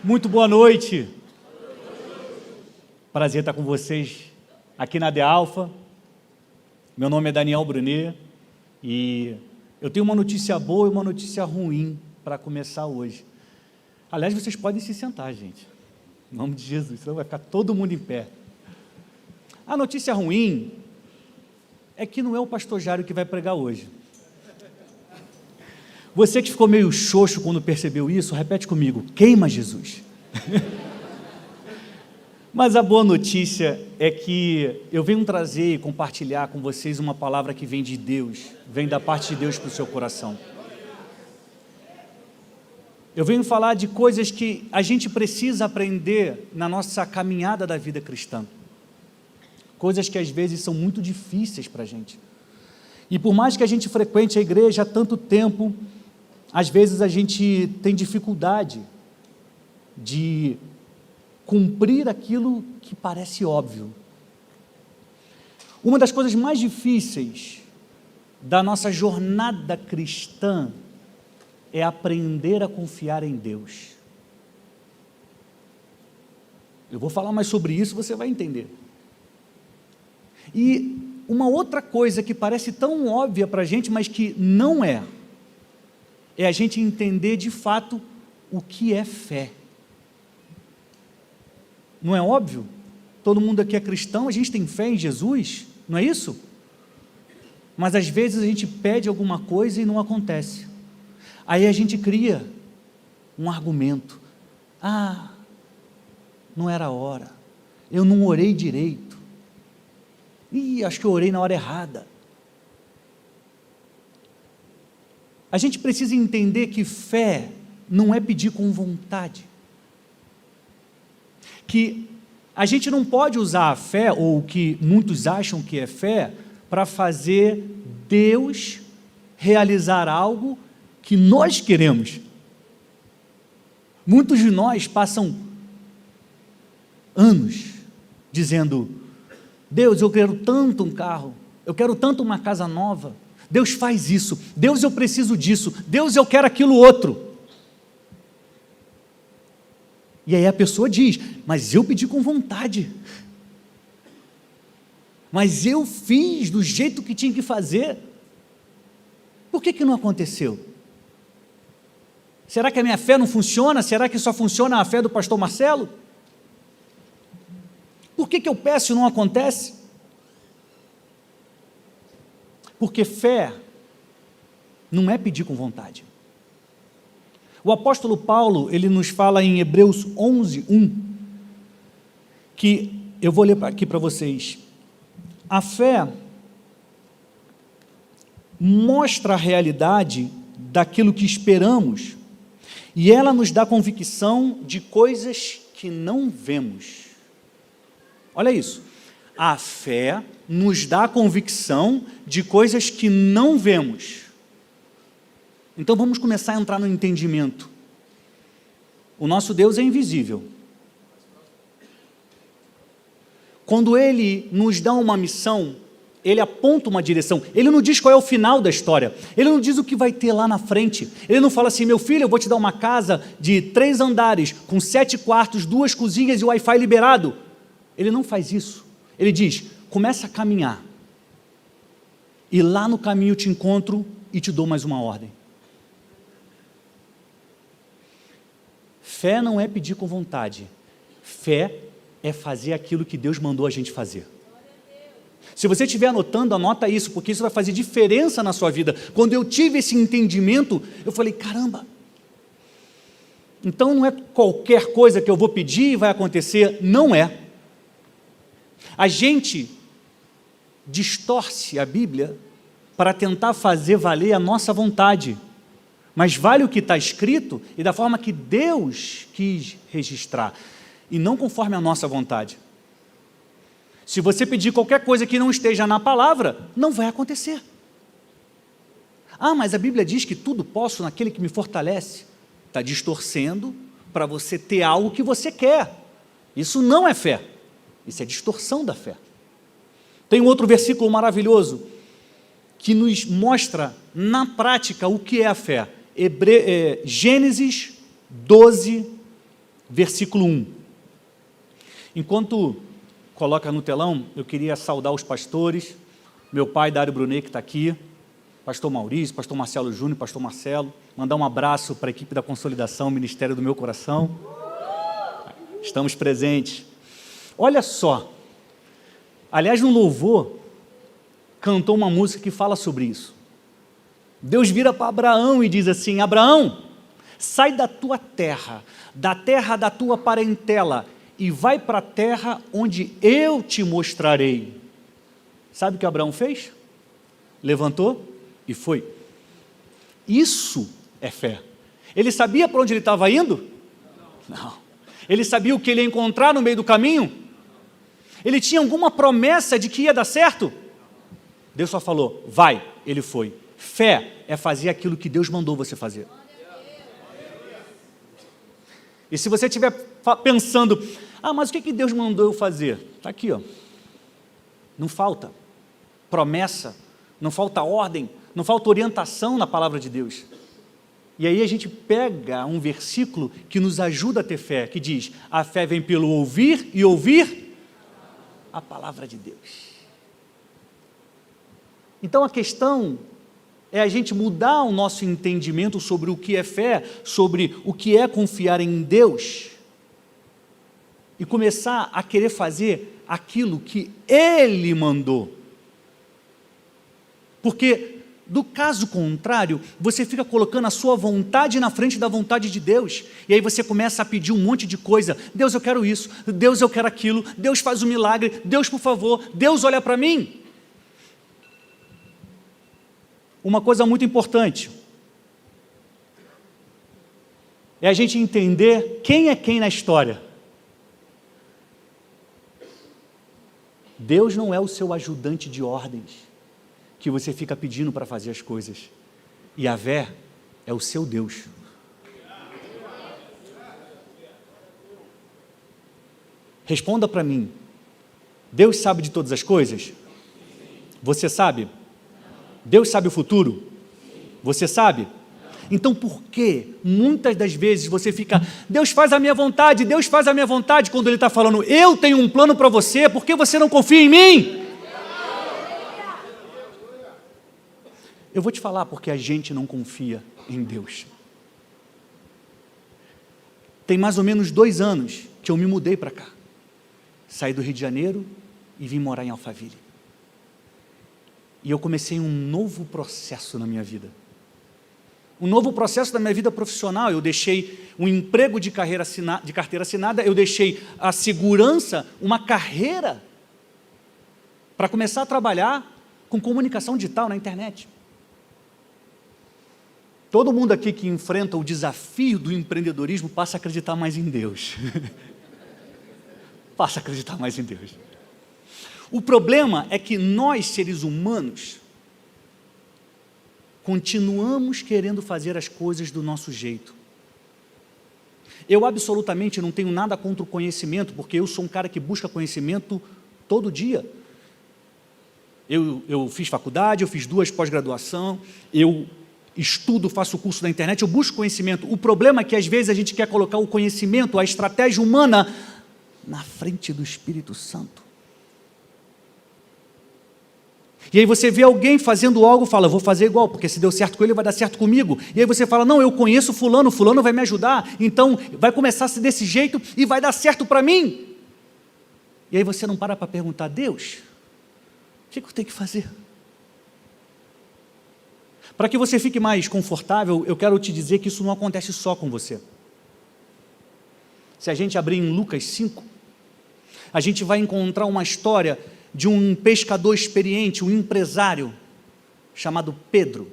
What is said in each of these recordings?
Muito boa noite. Prazer estar com vocês aqui na The Alpha. Meu nome é Daniel Brunet e eu tenho uma notícia boa e uma notícia ruim para começar hoje. Aliás, vocês podem se sentar, gente. Em nome de Jesus, senão vai ficar todo mundo em pé. A notícia ruim é que não é o pastor Jário que vai pregar hoje. Você que ficou meio xoxo quando percebeu isso, repete comigo: queima Jesus. Mas a boa notícia é que eu venho trazer e compartilhar com vocês uma palavra que vem de Deus, vem da parte de Deus para o seu coração. Eu venho falar de coisas que a gente precisa aprender na nossa caminhada da vida cristã. Coisas que às vezes são muito difíceis para a gente. E por mais que a gente frequente a igreja há tanto tempo, às vezes a gente tem dificuldade de cumprir aquilo que parece óbvio. Uma das coisas mais difíceis da nossa jornada cristã é aprender a confiar em Deus. Eu vou falar mais sobre isso, você vai entender. E uma outra coisa que parece tão óbvia para a gente, mas que não é a gente entender de fato o que é fé. Não é óbvio? Todo mundo aqui é cristão, a gente tem fé em Jesus, não é isso? Mas às vezes a gente pede alguma coisa e não acontece. Aí a gente cria um argumento. Não era a hora, eu não orei direito. Acho que eu orei na hora errada. A gente precisa entender que fé não é pedir com vontade. Que a gente não pode usar a fé, ou o que muitos acham que é fé, para fazer Deus realizar algo que nós queremos. Muitos de nós passam anos dizendo: Deus, eu quero tanto um carro, eu quero tanto uma casa nova, Deus faz isso, Deus, eu preciso disso, Deus, eu quero aquilo outro. E aí a pessoa diz: mas eu pedi com vontade, mas eu fiz do jeito que tinha que fazer, por que não aconteceu? Será que a minha fé não funciona? Será que só funciona a fé do pastor Marcelo? Por que eu peço e não acontece? Porque fé não é pedir com vontade. O apóstolo Paulo, ele nos fala em Hebreus 11:1, que eu vou ler aqui para vocês. A fé mostra a realidade daquilo que esperamos, e ela nos dá convicção de coisas que não vemos. Olha isso. A fé nos dá convicção de coisas que não vemos. Então vamos começar a entrar no entendimento. O nosso Deus é invisível. Quando Ele nos dá uma missão, Ele aponta uma direção. Ele não diz qual é o final da história. Ele não diz o que vai ter lá na frente. Ele não fala assim: meu filho, eu vou te dar uma casa de 3 andares, com 7 quartos, 2 cozinhas e Wi-Fi liberado. Ele não faz isso. Ele diz: começa a caminhar, e lá no caminho eu te encontro e te dou mais uma ordem. Fé não é pedir com vontade. Fé é fazer aquilo que Deus mandou a gente fazer. Se você estiver anotando, anota isso, porque isso vai fazer diferença na sua vida. Quando eu tive esse entendimento, eu falei: caramba, então não é qualquer coisa que eu vou pedir e vai acontecer. Não é. A gente distorce a Bíblia para tentar fazer valer a nossa vontade, mas vale o que está escrito e da forma que Deus quis registrar, e não conforme a nossa vontade. Se você pedir qualquer coisa que não esteja na palavra, não vai acontecer. Mas a Bíblia diz que tudo posso naquele que me fortalece. Está distorcendo para você ter algo que você quer. Isso não é fé. Isso é distorção da fé. Tem um outro versículo maravilhoso que nos mostra na prática o que é a fé. Gênesis 12, versículo 1. Enquanto coloca no telão, eu queria saudar os pastores, meu pai, Dário Brunet, que está aqui, pastor Maurício, pastor Marcelo Júnior, pastor Marcelo, mandar um abraço para a equipe da Consolidação, Ministério do Meu Coração. Estamos presentes. Olha só, aliás, no louvor, cantou uma música que fala sobre isso. Deus vira para Abraão e diz assim: Abraão, sai da tua terra da tua parentela, e vai para a terra onde eu te mostrarei. Sabe o que Abraão fez? Levantou e foi. Isso é fé. Ele sabia para onde ele estava indo? Não. Ele sabia o que ele ia encontrar no meio do caminho? Ele tinha alguma promessa de que ia dar certo? Deus só falou, vai, ele foi. Fé é fazer aquilo que Deus mandou você fazer. E se você estiver pensando, mas o que Deus mandou eu fazer? Está aqui, ó. Não falta promessa, não falta ordem, não falta orientação na palavra de Deus. E aí a gente pega um versículo que nos ajuda a ter fé, que diz, a fé vem pelo ouvir e ouvir a palavra de Deus. Então a questão é a gente mudar o nosso entendimento sobre o que é fé, sobre o que é confiar em Deus, e começar a querer fazer aquilo que Ele mandou. Porque, do caso contrário, você fica colocando a sua vontade na frente da vontade de Deus, e aí você começa a pedir um monte de coisa, Deus eu quero isso, Deus eu quero aquilo, Deus faz um milagre, Deus por favor, Deus olha para mim. Uma coisa muito importante é a gente entender quem é quem na história. Deus não é o seu ajudante de ordens, que você fica pedindo para fazer as coisas. Yahvé é o seu Deus. Responda para mim, Deus sabe de todas as coisas? Você sabe? Deus sabe o futuro? Você sabe? Então por que muitas das vezes você fica, Deus faz a minha vontade, Deus faz a minha vontade, quando Ele está falando, eu tenho um plano para você, por que você não confia em mim? Eu vou te falar porque a gente não confia em Deus. Tem mais ou menos 2 anos que eu me mudei para cá. Saí do Rio de Janeiro e vim morar em Alphaville. E eu comecei um novo processo na minha vida. Um novo processo na minha vida profissional. Eu deixei um emprego de carteira assinada, eu deixei a segurança, uma carreira, para começar a trabalhar com comunicação digital na internet. Todo mundo aqui que enfrenta o desafio do empreendedorismo passa a acreditar mais em Deus. Passa a acreditar mais em Deus. O problema é que nós, seres humanos, continuamos querendo fazer as coisas do nosso jeito. Eu absolutamente não tenho nada contra o conhecimento, porque eu sou um cara que busca conhecimento todo dia. Eu fiz faculdade, eu fiz 2 pós-graduação, eu estudo, faço curso na internet, eu busco conhecimento. O problema é que às vezes a gente quer colocar o conhecimento, a estratégia humana, na frente do Espírito Santo. E aí você vê alguém fazendo algo, fala, vou fazer igual, porque se deu certo com ele, vai dar certo comigo. E aí você fala, não, eu conheço fulano, fulano vai me ajudar, então vai começar a ser desse jeito e vai dar certo para mim. E aí você não para perguntar, Deus, o que eu tenho que fazer? Para que você fique mais confortável, eu quero te dizer que isso não acontece só com você. Se a gente abrir em Lucas 5, a gente vai encontrar uma história de um pescador experiente, um empresário, chamado Pedro.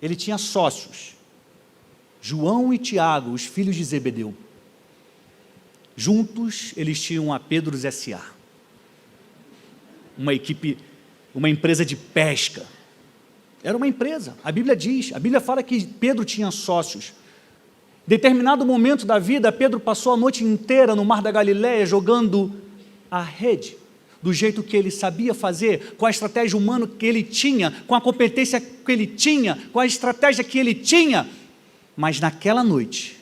Ele tinha sócios, João e Tiago, os filhos de Zebedeu. Juntos, eles tinham a Pedros S.A., uma equipe, uma empresa de pesca. Era uma empresa, a Bíblia fala que Pedro tinha sócios. Em determinado momento da vida, Pedro passou a noite inteira no mar da Galileia jogando a rede, do jeito que ele sabia fazer, com a estratégia humana que ele tinha, com a competência que ele tinha, com a estratégia que ele tinha. Mas naquela noite,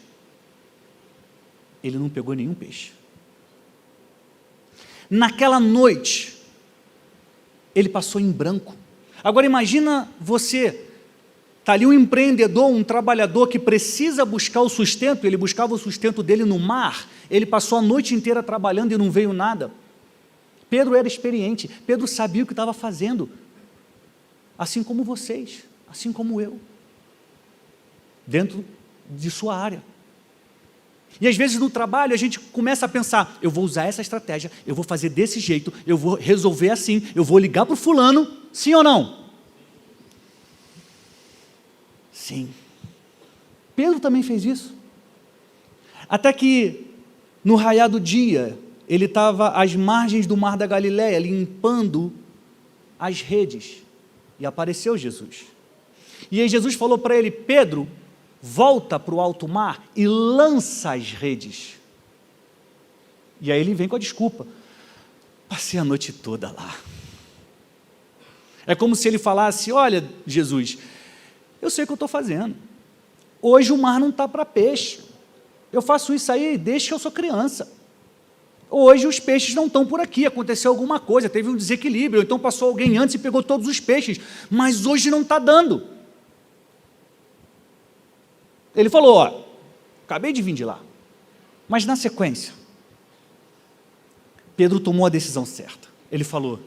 ele não pegou nenhum peixe. Naquela noite, ele passou em branco. Agora imagina você, está ali um empreendedor, um trabalhador que precisa buscar o sustento, ele buscava o sustento dele no mar, ele passou a noite inteira trabalhando e não veio nada. Pedro era experiente, Pedro sabia o que estava fazendo, assim como vocês, assim como eu, dentro de sua área. E às vezes no trabalho a gente começa a pensar, eu vou usar essa estratégia, eu vou fazer desse jeito, eu vou resolver assim, eu vou ligar para o fulano, sim ou não? Sim. Pedro também fez isso. Até que no raiar do dia, ele estava às margens do mar da Galileia, limpando as redes, e apareceu Jesus. E aí Jesus falou para ele, Pedro, volta para o alto mar e lança as redes. E aí ele vem com a desculpa, passei a noite toda lá. É como se ele falasse, olha Jesus, eu sei o que eu estou fazendo, hoje o mar não está para peixe, eu faço isso aí desde que eu sou criança, hoje os peixes não estão por aqui, aconteceu alguma coisa, teve um desequilíbrio, então passou alguém antes e pegou todos os peixes, mas hoje não está dando. Ele falou, ó, acabei de vir de lá. Mas na sequência, Pedro tomou a decisão certa. Ele falou,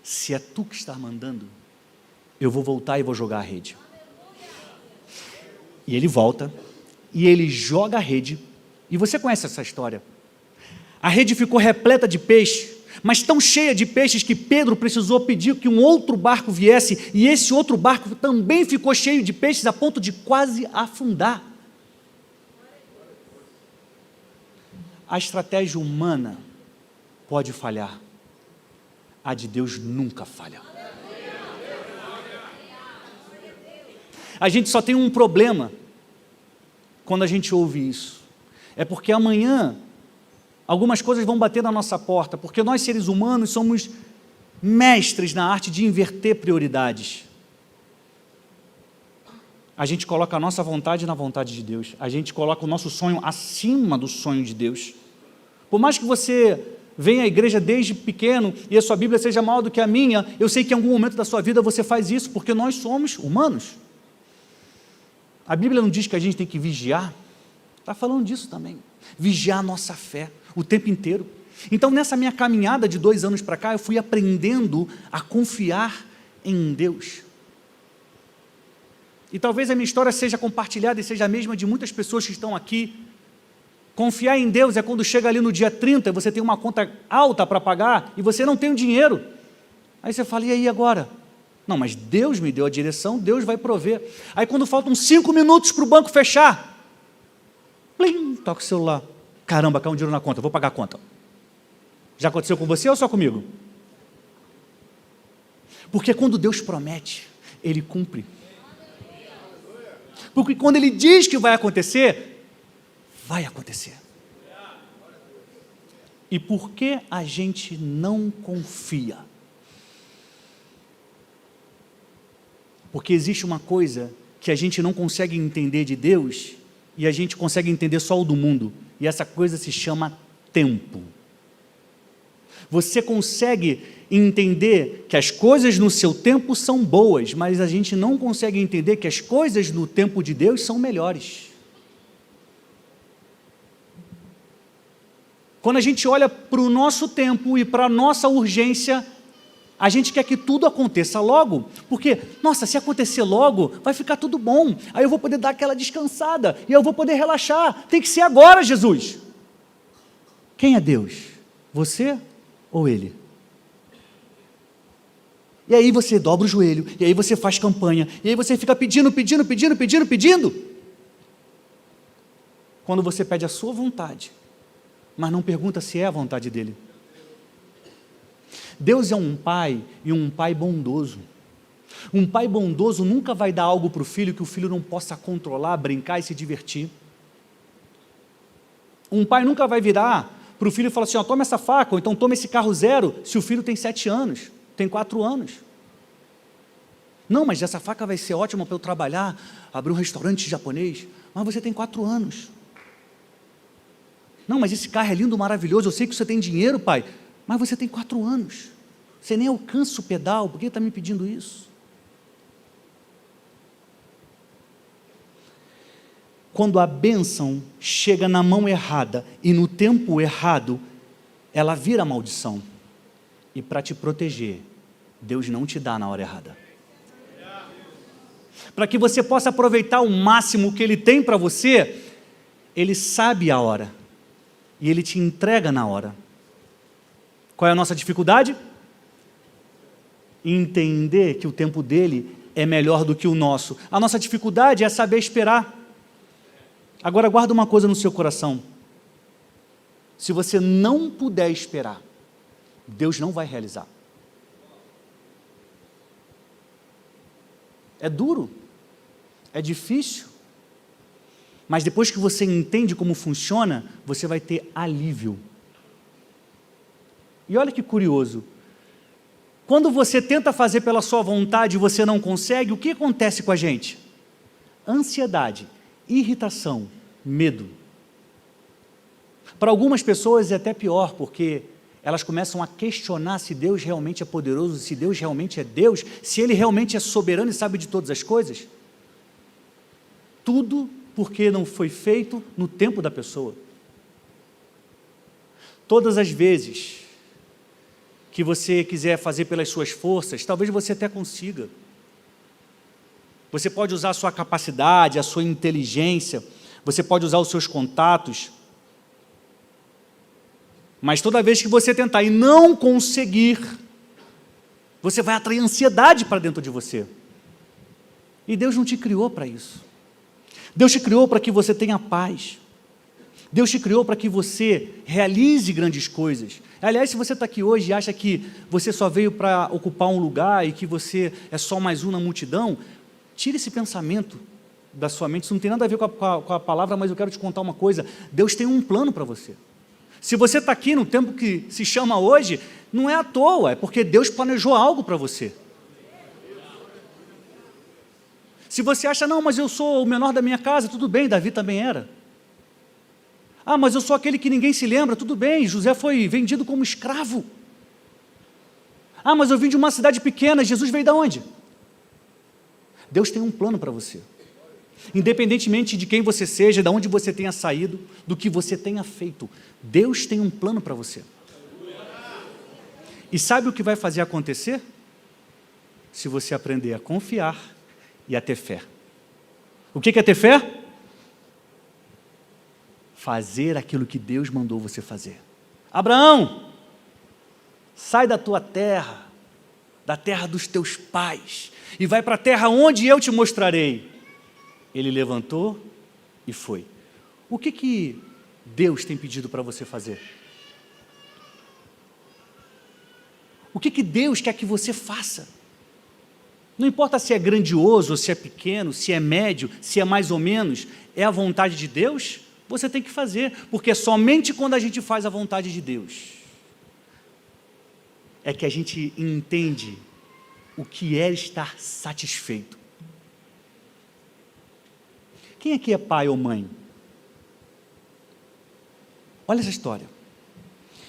se é tu que está mandando, eu vou voltar e vou jogar a rede. E ele volta, e ele joga a rede, e você conhece essa história. A rede ficou repleta de peixe, mas tão cheia de peixes que Pedro precisou pedir que um outro barco viesse, e esse outro barco também ficou cheio de peixes a ponto de quase afundar. A estratégia humana pode falhar, a de Deus nunca falha. A gente só tem um problema quando a gente ouve isso, é porque amanhã algumas coisas vão bater na nossa porta, porque nós seres humanos somos mestres na arte de inverter prioridades. A gente coloca a nossa vontade na vontade de Deus, a gente coloca o nosso sonho acima do sonho de Deus. Por mais que você venha à igreja desde pequeno e a sua Bíblia seja maior do que a minha, eu sei que em algum momento da sua vida você faz isso, porque nós somos humanos. A Bíblia não diz que a gente tem que vigiar? Está falando disso também, vigiar a nossa fé o tempo inteiro. Então nessa minha caminhada de 2 anos para cá, eu fui aprendendo a confiar em Deus. E talvez a minha história seja compartilhada e seja a mesma de muitas pessoas que estão aqui. Confiar em Deus é quando chega ali no dia 30, você tem uma conta alta para pagar e você não tem o dinheiro. Aí você fala, e aí agora? Não, mas Deus me deu a direção, Deus vai prover. Aí quando faltam 5 minutos para o banco fechar, plim, toca o celular. Caramba, caiu um dinheiro na conta, vou pagar a conta. Já aconteceu com você ou só comigo? Porque quando Deus promete, Ele cumpre. Porque quando Ele diz que vai acontecer, vai acontecer. E por que a gente não confia? Porque existe uma coisa que a gente não consegue entender de Deus e a gente consegue entender só o do mundo. E essa coisa se chama tempo. Você consegue entender que as coisas no seu tempo são boas, mas a gente não consegue entender que as coisas no tempo de Deus são melhores. Quando a gente olha para o nosso tempo e para a nossa urgência, a gente quer que tudo aconteça logo, porque, nossa, se acontecer logo, vai ficar tudo bom, aí eu vou poder dar aquela descansada, e eu vou poder relaxar, tem que ser agora, Jesus. Quem é Deus? Você ou Ele? E aí você dobra o joelho, e aí você faz campanha, e aí você fica pedindo. Quando você pede a sua vontade, mas não pergunta se é a vontade dEle. Deus é um pai e um pai bondoso. Um pai bondoso nunca vai dar algo para o filho que o filho não possa controlar, brincar e se divertir. Um pai nunca vai virar para o filho e falar assim, ó, toma essa faca, ou então toma esse carro zero, se o filho tem 7 anos, tem 4 anos. Não, mas essa faca vai ser ótima para eu trabalhar, abrir um restaurante japonês, mas você tem 4 anos. Não, mas esse carro é lindo, maravilhoso, eu sei que você tem dinheiro, pai, mas você tem 4 anos, você nem alcança o pedal, por que está me pedindo isso? Quando a bênção chega na mão errada e no tempo errado, ela vira maldição. E para te proteger, Deus não te dá na hora errada. Para que você possa aproveitar o máximo que Ele tem para você, Ele sabe a hora. E Ele te entrega na hora. Qual é a nossa dificuldade? Entender que o tempo dele é melhor do que o nosso. A nossa dificuldade é saber esperar. Agora guarda uma coisa no seu coração. Se você não puder esperar, Deus não vai realizar. É duro, é difícil, mas depois que você entende como funciona, você vai ter alívio. E olha que curioso, quando você tenta fazer pela sua vontade e você não consegue, o que acontece com a gente? Ansiedade, irritação, medo. Para algumas pessoas é até pior, porque elas começam a questionar se Deus realmente é poderoso, se Deus realmente é Deus, se Ele realmente é soberano e sabe de todas as coisas. Tudo porque não foi feito no tempo da pessoa. Todas as vezes que você quiser fazer pelas suas forças, talvez você até consiga. Você pode usar a sua capacidade, a sua inteligência, você pode usar os seus contatos, mas toda vez que você tentar e não conseguir, você vai atrair ansiedade para dentro de você. E Deus não te criou para isso. Deus te criou para que você tenha paz. Deus te criou para que você realize grandes coisas. Aliás, se você está aqui hoje e acha que você só veio para ocupar um lugar e que você é só mais um na multidão, tire esse pensamento da sua mente. Isso não tem nada a ver com a palavra, mas eu quero te contar uma coisa. Deus tem um plano para você. Se você está aqui no tempo que se chama hoje, não é à toa, é porque Deus planejou algo para você. Se você acha, não, mas eu sou o menor da minha casa, tudo bem, Davi também era. Ah, mas eu sou aquele que ninguém se lembra, tudo bem, José foi vendido como escravo. Ah, mas eu vim de uma cidade pequena, Jesus veio de onde? Deus tem um plano para você. Independentemente de quem você seja, de onde você tenha saído, do que você tenha feito, Deus tem um plano para você. E sabe o que vai fazer acontecer? Se você aprender a confiar e a ter fé. O que é ter fé? Fazer aquilo que Deus mandou você fazer. Abraão, sai da tua terra, da terra dos teus pais, e vai para a terra onde eu te mostrarei. Ele levantou e foi. O que Deus tem pedido para você fazer? O que Deus quer que você faça? Não importa se é grandioso, se é pequeno, se é médio, se é mais ou menos, é a vontade de Deus, você tem que fazer, porque é somente quando a gente faz a vontade de Deus é que a gente entende o que é estar satisfeito. Quem aqui é pai ou mãe? Olha essa história.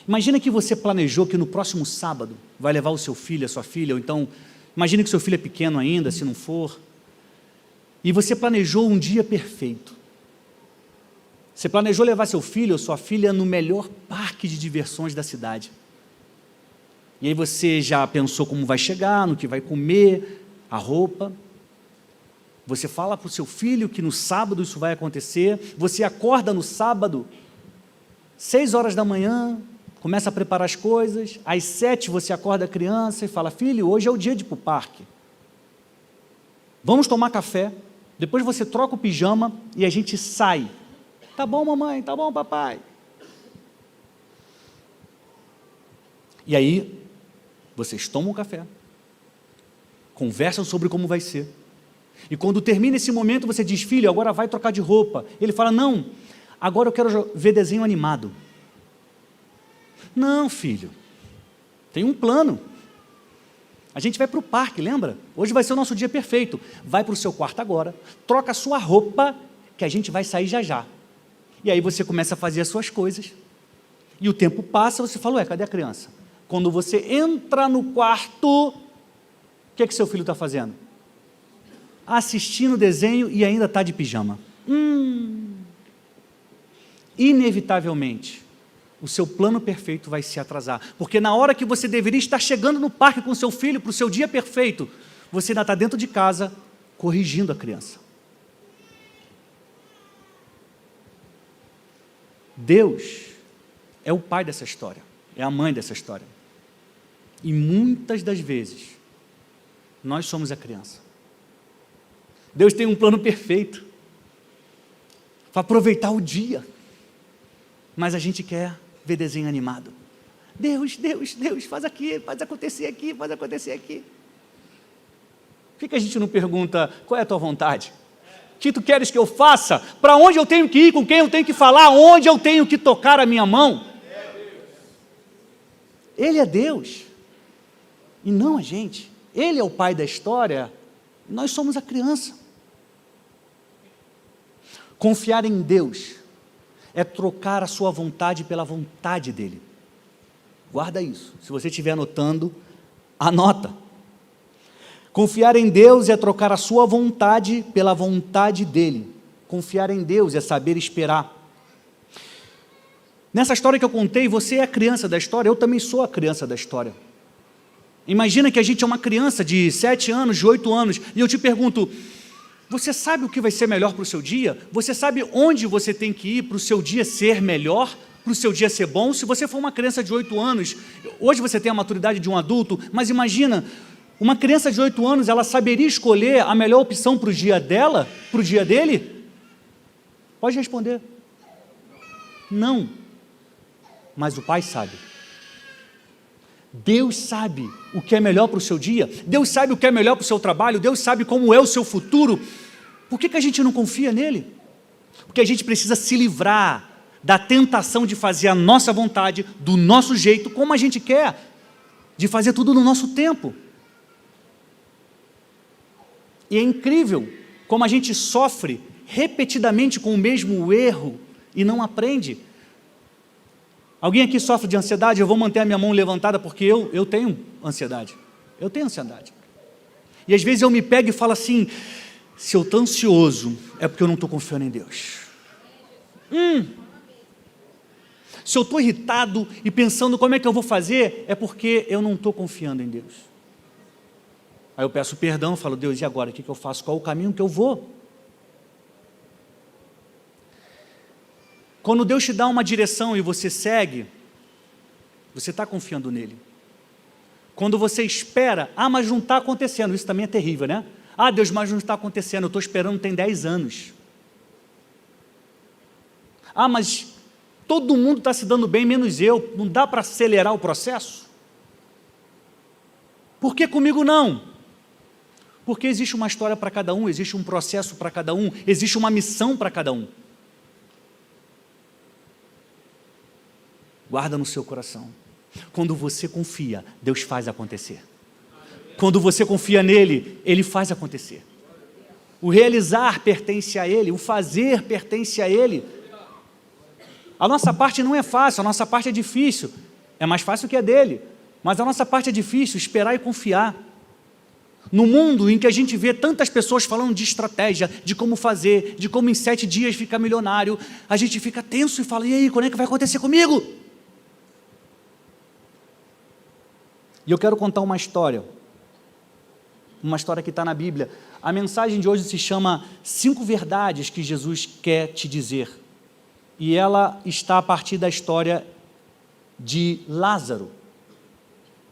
Imagina que você planejou que no próximo sábado vai levar o seu filho, a sua filha, ou então, imagina que seu filho é pequeno ainda, se não for, e você planejou um dia perfeito. Você planejou levar seu filho ou sua filha no melhor parque de diversões da cidade. E aí você já pensou como vai chegar, no que vai comer, a roupa. Você fala para o seu filho que no sábado isso vai acontecer, você acorda no sábado, 6 horas da manhã, começa a preparar as coisas, às 7 você acorda a criança e fala, filho, hoje é o dia de ir para o parque. Vamos tomar café, depois você troca o pijama e a gente sai. Tá bom, mamãe, tá bom, papai. E aí, vocês tomam o café, conversam sobre como vai ser. E quando termina esse momento, você diz, filho, agora vai trocar de roupa. Ele fala, não, agora eu quero ver desenho animado. Não, filho, tem um plano. A gente vai para o parque, lembra? Hoje vai ser o nosso dia perfeito. Vai para o seu quarto agora, troca a sua roupa, que a gente vai sair já já. E aí você começa a fazer as suas coisas. E o tempo passa, você fala, ué, cadê a criança? Quando você entra no quarto, o que seu filho está fazendo? Assistindo desenho e ainda está de pijama. Inevitavelmente, o seu plano perfeito vai se atrasar. Porque na hora que você deveria estar chegando no parque com seu filho para o seu dia perfeito, você ainda está dentro de casa corrigindo a criança. Deus é o pai dessa história, é a mãe dessa história. E muitas das vezes, nós somos a criança. Deus tem um plano perfeito para aproveitar o dia, mas a gente quer ver desenho animado. Deus, faz aqui, faz acontecer aqui, faz acontecer aqui. Por que a gente não pergunta, qual é a tua vontade? O que tu queres que eu faça? Para onde eu tenho que ir? Com quem eu tenho que falar? Onde eu tenho que tocar a minha mão? Ele é Deus, e não a gente. Ele é o pai da história, nós somos a criança. Confiar em Deus é trocar a sua vontade pela vontade dEle. Guarda isso, se você estiver anotando, anota. Confiar em Deus é trocar a sua vontade pela vontade dEle. Confiar em Deus é saber esperar. Nessa história que eu contei, você é a criança da história, eu também sou a criança da história. Imagina que a gente é uma criança de 7 anos, de 8 anos, e eu te pergunto, você sabe o que vai ser melhor para o seu dia? Você sabe onde você tem que ir para o seu dia ser melhor? Para o seu dia ser bom? Se você for uma criança de 8 anos, hoje você tem a maturidade de um adulto, mas imagina, uma criança de 8 anos, ela saberia escolher a melhor opção para o dia dela, para o dia dele? Pode responder. Não. Mas o pai sabe. Deus sabe o que é melhor para o seu dia, Deus sabe o que é melhor para o seu trabalho, Deus sabe como é o seu futuro. Por que a gente não confia nele? Porque a gente precisa se livrar da tentação de fazer a nossa vontade, do nosso jeito, como a gente quer, de fazer tudo no nosso tempo. E é incrível como a gente sofre repetidamente com o mesmo erro e não aprende. Alguém aqui sofre de ansiedade? Eu vou manter a minha mão levantada porque eu tenho ansiedade. Eu tenho ansiedade. E às vezes eu me pego e falo assim, se eu estou ansioso, é porque eu não estou confiando em Deus. Se eu estou irritado e pensando como é que eu vou fazer, é porque eu não estou confiando em Deus. Aí eu peço perdão, falo, Deus, e agora? O que eu faço? Qual o caminho que eu vou? Quando Deus te dá uma direção e você segue, você está confiando nele. Quando você espera, mas não está acontecendo, isso também é terrível, né? Deus, mas não está acontecendo, eu estou esperando tem 10 anos. Mas todo mundo está se dando bem, menos eu, não dá para acelerar o processo? Por que comigo não? Porque existe uma história para cada um, existe um processo para cada um, existe uma missão para cada um. Guarda no seu coração. Quando você confia, Deus faz acontecer. Quando você confia nele, Ele faz acontecer. O realizar pertence a Ele, o fazer pertence a Ele. A nossa parte não é fácil, a nossa parte é difícil. É mais fácil que a dele, mas a nossa parte é difícil, esperar e confiar. No mundo em que a gente vê tantas pessoas falando de estratégia, de como fazer, de como em 7 dias ficar milionário, a gente fica tenso e fala, e aí, quando é que vai acontecer comigo? E eu quero contar uma história que está na Bíblia. A mensagem de hoje se chama 5 verdades que Jesus quer te dizer. E ela está a partir da história de Lázaro.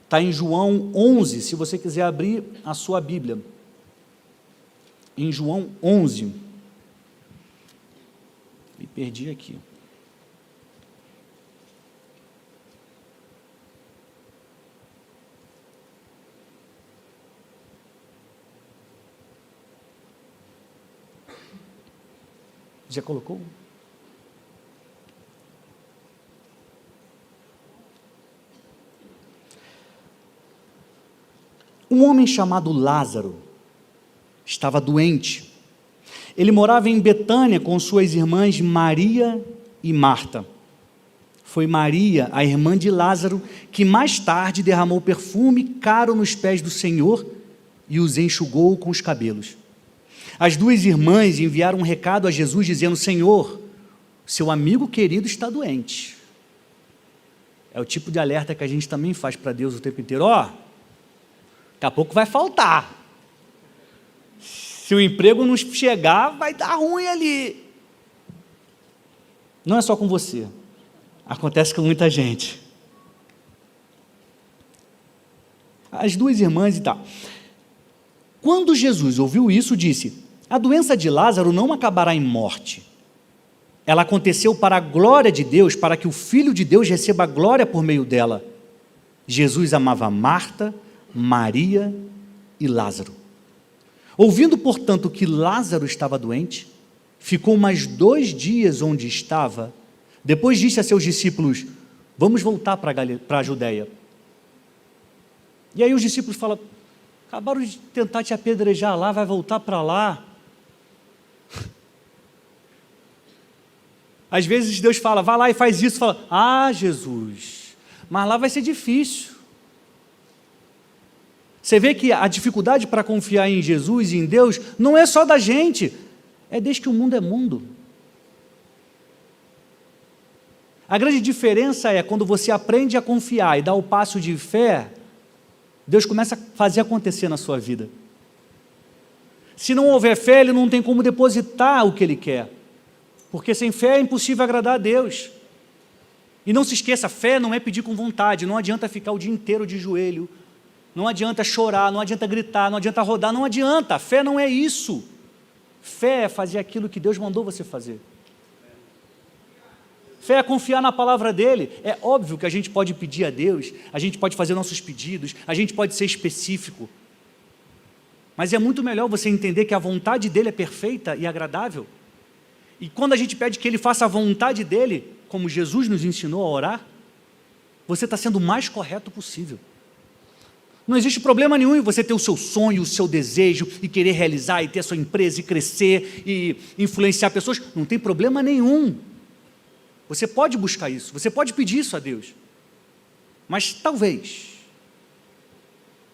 Está em João 11, se você quiser abrir a sua Bíblia. Em João 11. Me perdi aqui. Já colocou? Um homem chamado Lázaro estava doente. Ele morava em Betânia com suas irmãs Maria e Marta. Foi Maria, a irmã de Lázaro, que mais tarde derramou perfume caro nos pés do Senhor e os enxugou com os cabelos. As duas irmãs enviaram um recado a Jesus dizendo: Senhor, seu amigo querido está doente. É o tipo de alerta que a gente também faz para Deus o tempo inteiro. Daqui a pouco vai faltar. Se o emprego não chegar, vai dar ruim ali. Não é só com você. Acontece com muita gente. As duas irmãs e tal. Quando Jesus ouviu isso, disse: a doença de Lázaro não acabará em morte. Ela aconteceu para a glória de Deus, para que o Filho de Deus receba a glória por meio dela. Jesus amava Marta, Maria e Lázaro. Ouvindo, portanto, que Lázaro estava doente, ficou mais 2 dias onde estava. Depois disse a seus discípulos: vamos voltar para a Judeia. E aí os discípulos falam: acabaram de tentar te apedrejar lá, vai voltar para lá. Às vezes Deus fala: vai lá e faz isso. Fala: ah, Jesus, mas lá vai ser difícil. Você vê que a dificuldade para confiar em Jesus e em Deus não é só da gente, é desde que o mundo é mundo. A grande diferença é quando você aprende a confiar e dá o passo de fé, Deus começa a fazer acontecer na sua vida. Se não houver fé, Ele não tem como depositar o que Ele quer, porque sem fé é impossível agradar a Deus. E não se esqueça, fé não é pedir com vontade, não adianta ficar o dia inteiro de joelho, não adianta chorar, não adianta gritar, não adianta rodar, não adianta, fé não é isso. Fé é fazer aquilo que Deus mandou você fazer. Fé é confiar na palavra dEle. É óbvio que a gente pode pedir a Deus, a gente pode fazer nossos pedidos, a gente pode ser específico, mas é muito melhor você entender que a vontade dEle é perfeita e agradável. E quando a gente pede que Ele faça a vontade dEle, como Jesus nos ensinou a orar, você está sendo o mais correto possível. Não existe problema nenhum em você ter o seu sonho, o seu desejo, e querer realizar, e ter a sua empresa, e crescer, e influenciar pessoas. Não tem problema nenhum. Você pode buscar isso, você pode pedir isso a Deus. Mas talvez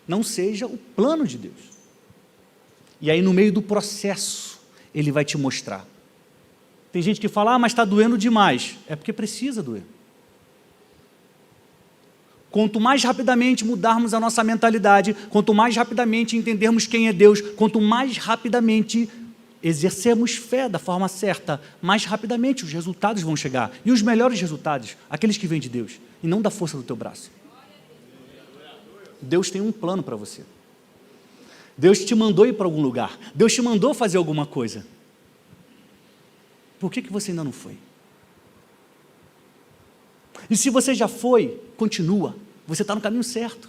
não seja o plano de Deus. E aí no meio do processo, Ele vai te mostrar. Tem gente que fala: mas está doendo demais. É porque precisa doer. Quanto mais rapidamente mudarmos a nossa mentalidade, quanto mais rapidamente entendermos quem é Deus, quanto mais rapidamente exercermos fé da forma certa, mais rapidamente os resultados vão chegar. E os melhores resultados, aqueles que vêm de Deus, e não da força do teu braço. Deus tem um plano para você. Deus te mandou ir para algum lugar. Deus te mandou fazer alguma coisa. Por que você ainda não foi? E se você já foi, continua. Você está no caminho certo.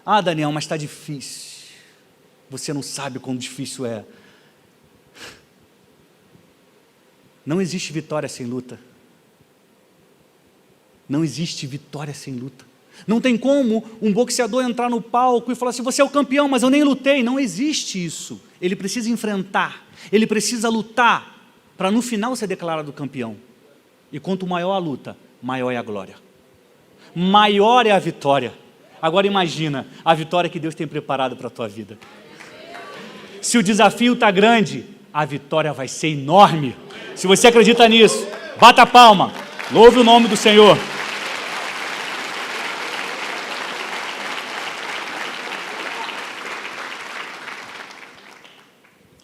Ah, Daniel, mas está difícil. Você não sabe quão difícil é. Não existe vitória sem luta. Não existe vitória sem luta. Não tem como um boxeador entrar no palco e falar assim: você é o campeão, mas eu nem lutei. Não existe isso. Ele precisa enfrentar. Ele precisa lutar para no final ser declarado campeão. E quanto maior a luta, maior é a glória, maior é a vitória. Agora imagina a vitória que Deus tem preparado para a tua vida. Se o desafio está grande, a vitória vai ser enorme. Se você acredita nisso, bata a palma, louve o nome do Senhor.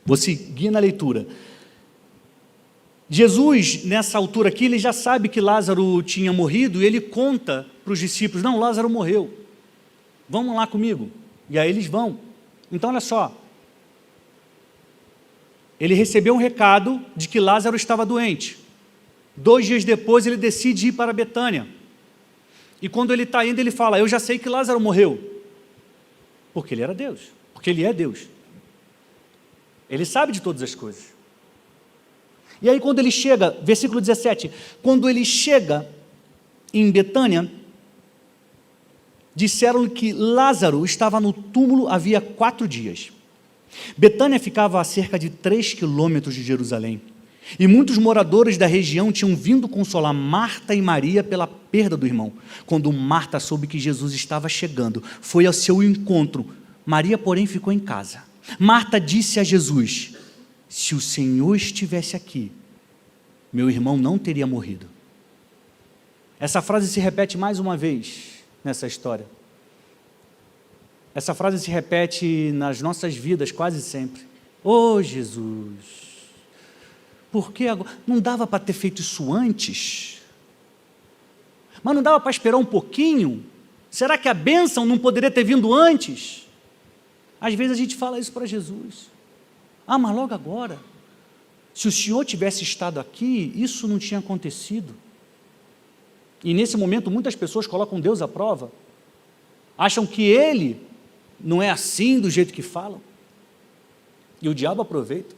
Vou seguir na leitura. Jesus, nessa altura aqui, ele já sabe que Lázaro tinha morrido e ele conta para os discípulos: não, Lázaro morreu, vamos lá comigo. E aí eles vão. Então olha só, ele recebeu um recado de que Lázaro estava doente. 2 dias depois ele decide ir para Betânia. E quando ele está indo, ele fala: eu já sei que Lázaro morreu. Porque ele era Deus, porque ele é Deus. Ele sabe de todas as coisas. E aí quando ele chega, versículo 17, quando ele chega em Betânia, disseram que Lázaro estava no túmulo havia 4 dias. Betânia ficava a cerca de 3 quilômetros de Jerusalém. E muitos moradores da região tinham vindo consolar Marta e Maria pela perda do irmão. Quando Marta soube que Jesus estava chegando, foi ao seu encontro. Maria, porém, ficou em casa. Marta disse a Jesus: se o Senhor estivesse aqui, meu irmão não teria morrido. Essa frase se repete mais uma vez nessa história. Essa frase se repete nas nossas vidas quase sempre. Oh, Jesus, por que agora? Não dava para ter feito isso antes? Mas não dava para esperar um pouquinho? Será que a bênção não poderia ter vindo antes? Às vezes a gente fala isso para Jesus. Ah, mas logo agora. Se o Senhor tivesse estado aqui, isso não tinha acontecido. E nesse momento muitas pessoas colocam Deus à prova. Acham que Ele não é assim do jeito que falam. E o diabo aproveita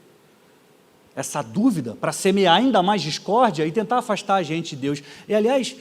essa dúvida para semear ainda mais discórdia e tentar afastar a gente de Deus. E aliás,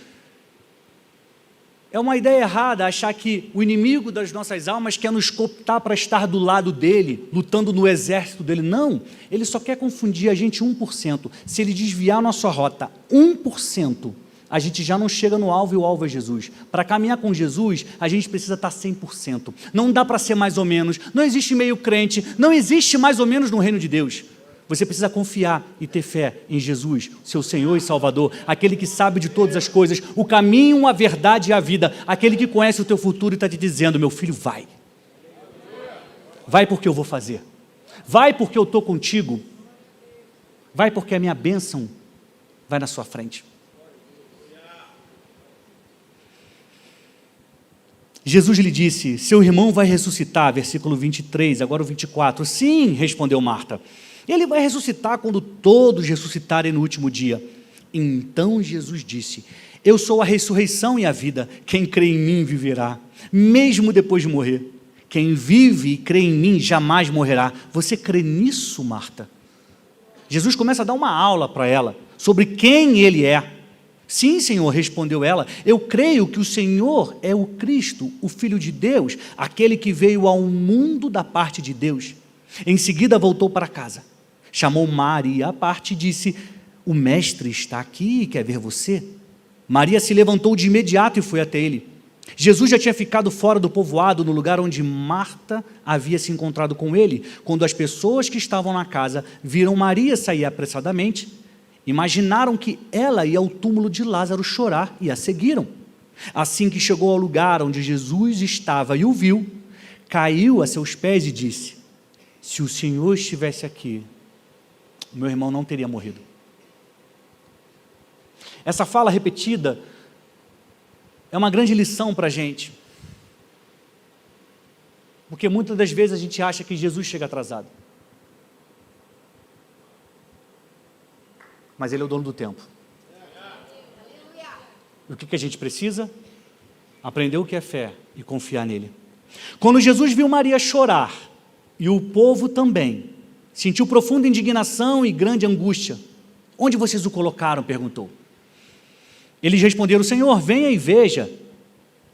é uma ideia errada achar que o inimigo das nossas almas quer nos cooptar para estar do lado dele, lutando no exército dele. Não, ele só quer confundir a gente 1%. Se ele desviar a nossa rota 1%, a gente já não chega no alvo e o alvo é Jesus. Para caminhar com Jesus, a gente precisa estar 100%. Não dá para ser mais ou menos, não existe meio crente, não existe mais ou menos no reino de Deus. Você precisa confiar e ter fé em Jesus, seu Senhor e Salvador, aquele que sabe de todas as coisas, o caminho, a verdade e a vida, aquele que conhece o teu futuro e está te dizendo: meu filho, vai. Vai porque eu vou fazer. Vai porque eu estou contigo. Vai porque a minha bênção vai na sua frente. Jesus lhe disse: seu irmão vai ressuscitar, versículo 23, agora o 24. Sim, respondeu Marta. Ele vai ressuscitar quando todos ressuscitarem no último dia. Então Jesus disse: eu sou a ressurreição e a vida. Quem crê em mim viverá, mesmo depois de morrer. Quem vive e crê em mim jamais morrerá. Você crê nisso, Marta? Jesus começa a dar uma aula para ela sobre quem ele é. Sim, Senhor, respondeu ela, eu creio que o Senhor é o Cristo, o Filho de Deus, aquele que veio ao mundo da parte de Deus. Em seguida voltou para casa, chamou Maria à parte e disse: o mestre está aqui e quer ver você. Maria se levantou de imediato e foi até ele. Jesus já tinha ficado fora do povoado, no lugar onde Marta havia se encontrado com ele. Quando as pessoas que estavam na casa viram Maria sair apressadamente, imaginaram que ela ia ao túmulo de Lázaro chorar e a seguiram. Assim que chegou ao lugar onde Jesus estava e o viu, caiu a seus pés e disse: se o Senhor estivesse aqui, meu irmão não teria morrido. Essa fala repetida é uma grande lição para a gente, porque muitas das vezes a gente acha que Jesus chega atrasado. Mas Ele é o dono do tempo. E o que a gente precisa? Aprender o que é fé e confiar nele. Quando Jesus viu Maria chorar, e o povo também, sentiu profunda indignação e grande angústia. Onde vocês o colocaram? Perguntou. Eles responderam: Senhor, venha e veja.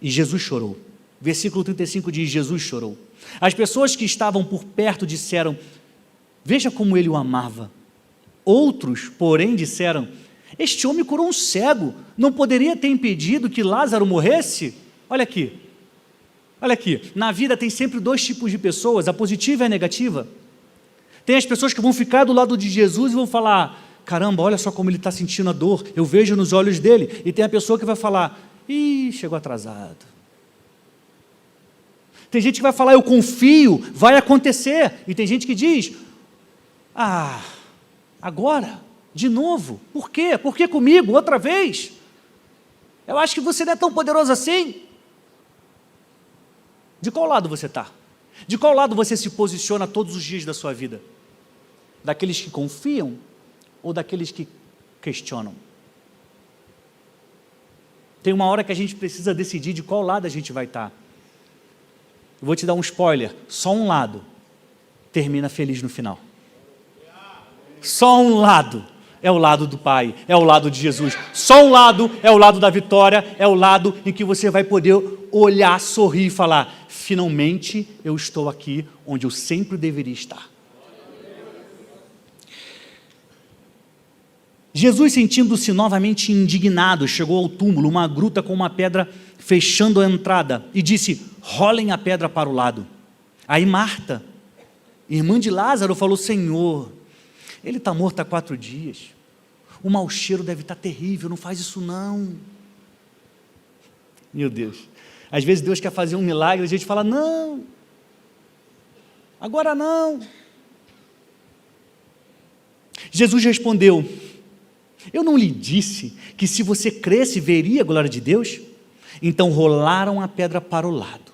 E Jesus chorou. Versículo 35 diz: Jesus chorou. As pessoas que estavam por perto disseram: veja como ele o amava. Outros, porém, disseram: este homem curou um cego, não poderia ter impedido que Lázaro morresse? Olha aqui, na vida tem sempre dois tipos de pessoas, a positiva e a negativa. Tem as pessoas que vão ficar do lado de Jesus e vão falar: caramba, olha só como ele está sentindo a dor, eu vejo nos olhos dele. E tem a pessoa que vai falar: ih, chegou atrasado. Tem gente que vai falar: eu confio, vai acontecer. E tem gente que diz: agora, de novo, por quê? Por que comigo, outra vez? Eu acho que você não é tão poderoso assim. De qual lado você está? De qual lado você se posiciona todos os dias da sua vida? Daqueles que confiam ou daqueles que questionam? Tem uma hora que a gente precisa decidir de qual lado a gente vai estar. Eu vou te dar um spoiler, só um lado termina feliz no final. Só um lado é o lado do Pai, é o lado de Jesus. Só um lado é o lado da vitória, é o lado em que você vai poder olhar, sorrir e falar: finalmente eu estou aqui onde eu sempre deveria estar. Jesus, sentindo-se novamente indignado, chegou ao túmulo, uma gruta com uma pedra fechando a entrada, e disse: rolem a pedra para o lado. Aí Marta, irmã de Lázaro, falou: Senhor, ele está morto há 4 dias, o mau cheiro deve estar terrível, não faz isso não. Meu Deus, às vezes Deus quer fazer um milagre, a gente fala: não, agora não. Jesus respondeu: eu não lhe disse que se você cresce veria a glória de Deus? Então rolaram a pedra para o lado.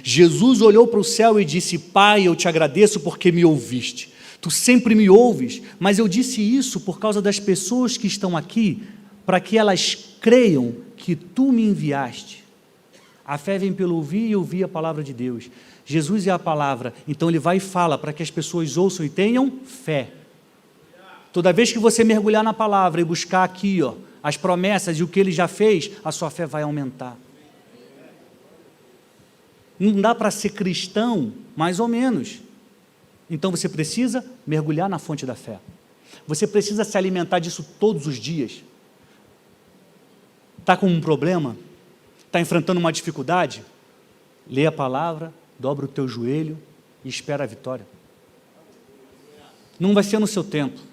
Jesus olhou para o céu e disse: Pai, eu te agradeço porque me ouviste. Tu sempre me ouves, mas eu disse isso por causa das pessoas que estão aqui, para que elas creiam que tu me enviaste. A fé vem pelo ouvir e ouvir a palavra de Deus. Jesus é a palavra, então ele vai e fala para que as pessoas ouçam e tenham fé. Toda vez que você mergulhar na palavra e buscar aqui, as promessas e o que ele já fez, a sua fé vai aumentar. Não dá para ser cristão, mais ou menos. Então você precisa mergulhar na fonte da fé. Você precisa se alimentar disso todos os dias. Está com um problema? Está enfrentando uma dificuldade? Lê a palavra, dobra o teu joelho e espera a vitória. Não vai ser no seu tempo.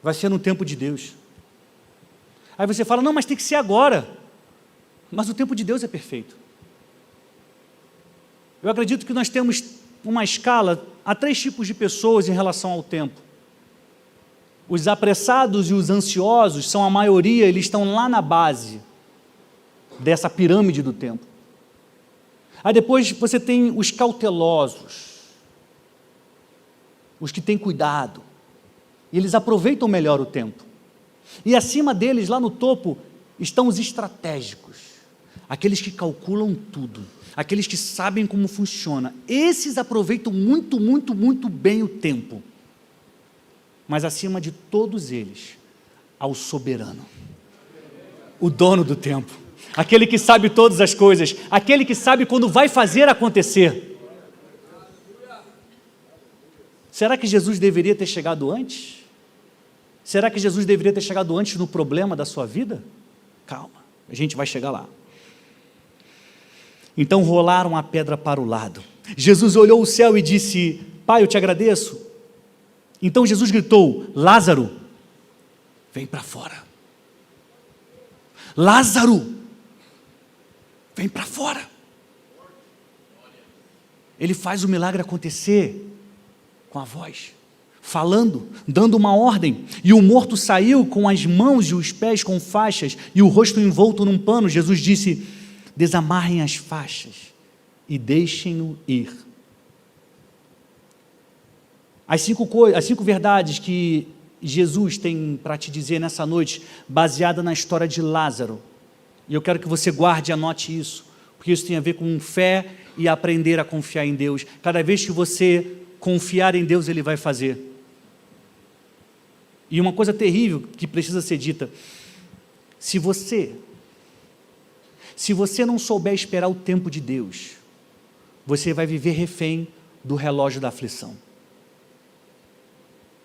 Vai ser no tempo de Deus. Aí você fala: não, mas tem que ser agora. Mas o tempo de Deus é perfeito. Eu acredito que nós temos uma escala, há 3 tipos de pessoas em relação ao tempo. Os apressados e os ansiosos são a maioria, eles estão lá na base dessa pirâmide do tempo. Aí depois você tem os cautelosos, os que têm cuidado, e eles aproveitam melhor o tempo. E acima deles, lá no topo, estão os estratégicos, aqueles que calculam tudo, aqueles que sabem como funciona. Esses aproveitam muito, muito, muito bem o tempo. Mas acima de todos eles, há o soberano, o dono do tempo, aquele que sabe todas as coisas, aquele que sabe quando vai fazer acontecer. Será que Jesus deveria ter chegado antes? Será que Jesus deveria ter chegado antes no problema da sua vida? Calma, a gente vai chegar lá. Então rolaram a pedra para o lado. Jesus olhou o céu e disse: Pai, eu te agradeço. Então Jesus gritou: Lázaro, vem para fora. Lázaro, vem para fora. Ele faz o milagre acontecer com a voz, falando, dando uma ordem, e o morto saiu com as mãos e os pés com faixas e o rosto envolto num pano. Jesus disse: desamarrem as faixas e deixem-no ir. As 5 verdades que Jesus tem para te dizer nessa noite, baseada na história de Lázaro, e eu quero que você guarde e anote isso, porque isso tem a ver com fé e aprender a confiar em Deus. Cada vez que você confiar em Deus, Ele vai fazer. E uma coisa terrível que precisa ser dita: se você não souber esperar o tempo de Deus, você vai viver refém do relógio da aflição.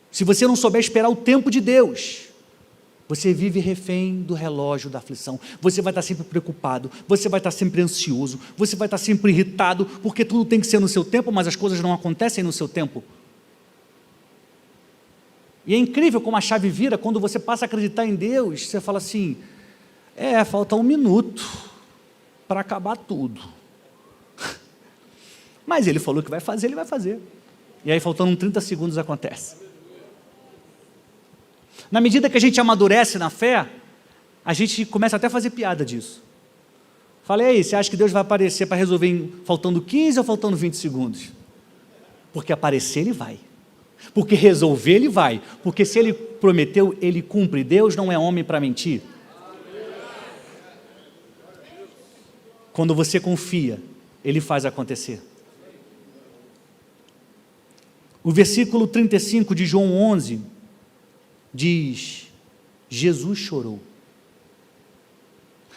Se você não souber esperar o tempo de Deus, você vive refém do relógio da aflição. Você vai estar sempre preocupado, você vai estar sempre ansioso, você vai estar sempre irritado, porque tudo tem que ser no seu tempo, mas as coisas não acontecem no seu tempo. E é incrível como a chave vira quando você passa a acreditar em Deus. Você fala assim: falta 1 minuto para acabar tudo. Mas Ele falou que vai fazer, Ele vai fazer. E aí, faltando 30 segundos, acontece. Na medida que a gente amadurece na fé, a gente começa até a fazer piada disso. Falei: aí, você acha que Deus vai aparecer para resolver faltando 15 ou faltando 20 segundos? Porque aparecer Ele vai. Porque resolver Ele vai. Porque se Ele prometeu, Ele cumpre. Deus não é homem para mentir. Quando você confia, Ele faz acontecer. O versículo 35 de João 11 diz: Jesus chorou.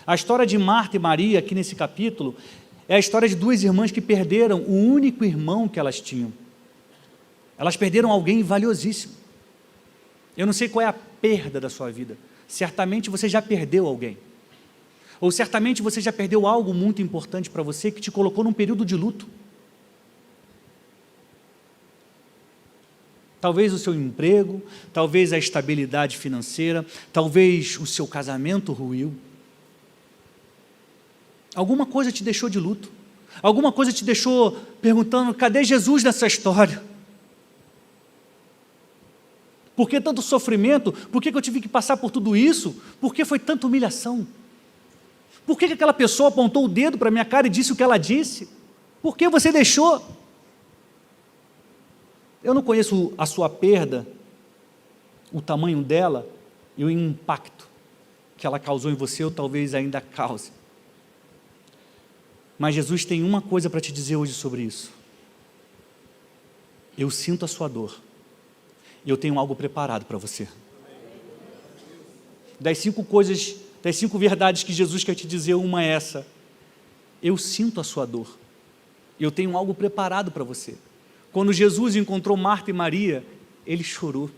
A história de Marta e Maria, aqui nesse capítulo, é a história de 2 irmãs que perderam o único irmão que elas tinham. Elas perderam alguém valiosíssimo. Eu não sei qual é perda da sua vida. Certamente você já perdeu alguém. Ou certamente você já perdeu algo muito importante para você que te colocou num período de luto. Talvez o seu emprego, talvez a estabilidade financeira, talvez o seu casamento ruiu. Alguma coisa te deixou de luto. Alguma coisa te deixou perguntando, cadê Jesus nessa história? Por que tanto sofrimento? Por que eu tive que passar por tudo isso? Por que foi tanta humilhação? Por que aquela pessoa apontou o dedo para a minha cara e disse o que ela disse? Por que você deixou? Eu não conheço a sua perda, o tamanho dela e o impacto que ela causou em você ou talvez ainda cause. Mas Jesus tem uma coisa para te dizer hoje sobre isso. Eu sinto a sua dor. E eu tenho algo preparado para você. Das 5 verdades que Jesus quer te dizer, uma é essa. Eu sinto a sua dor. E eu tenho algo preparado para você. Quando Jesus encontrou Marta e Maria, ele chorou,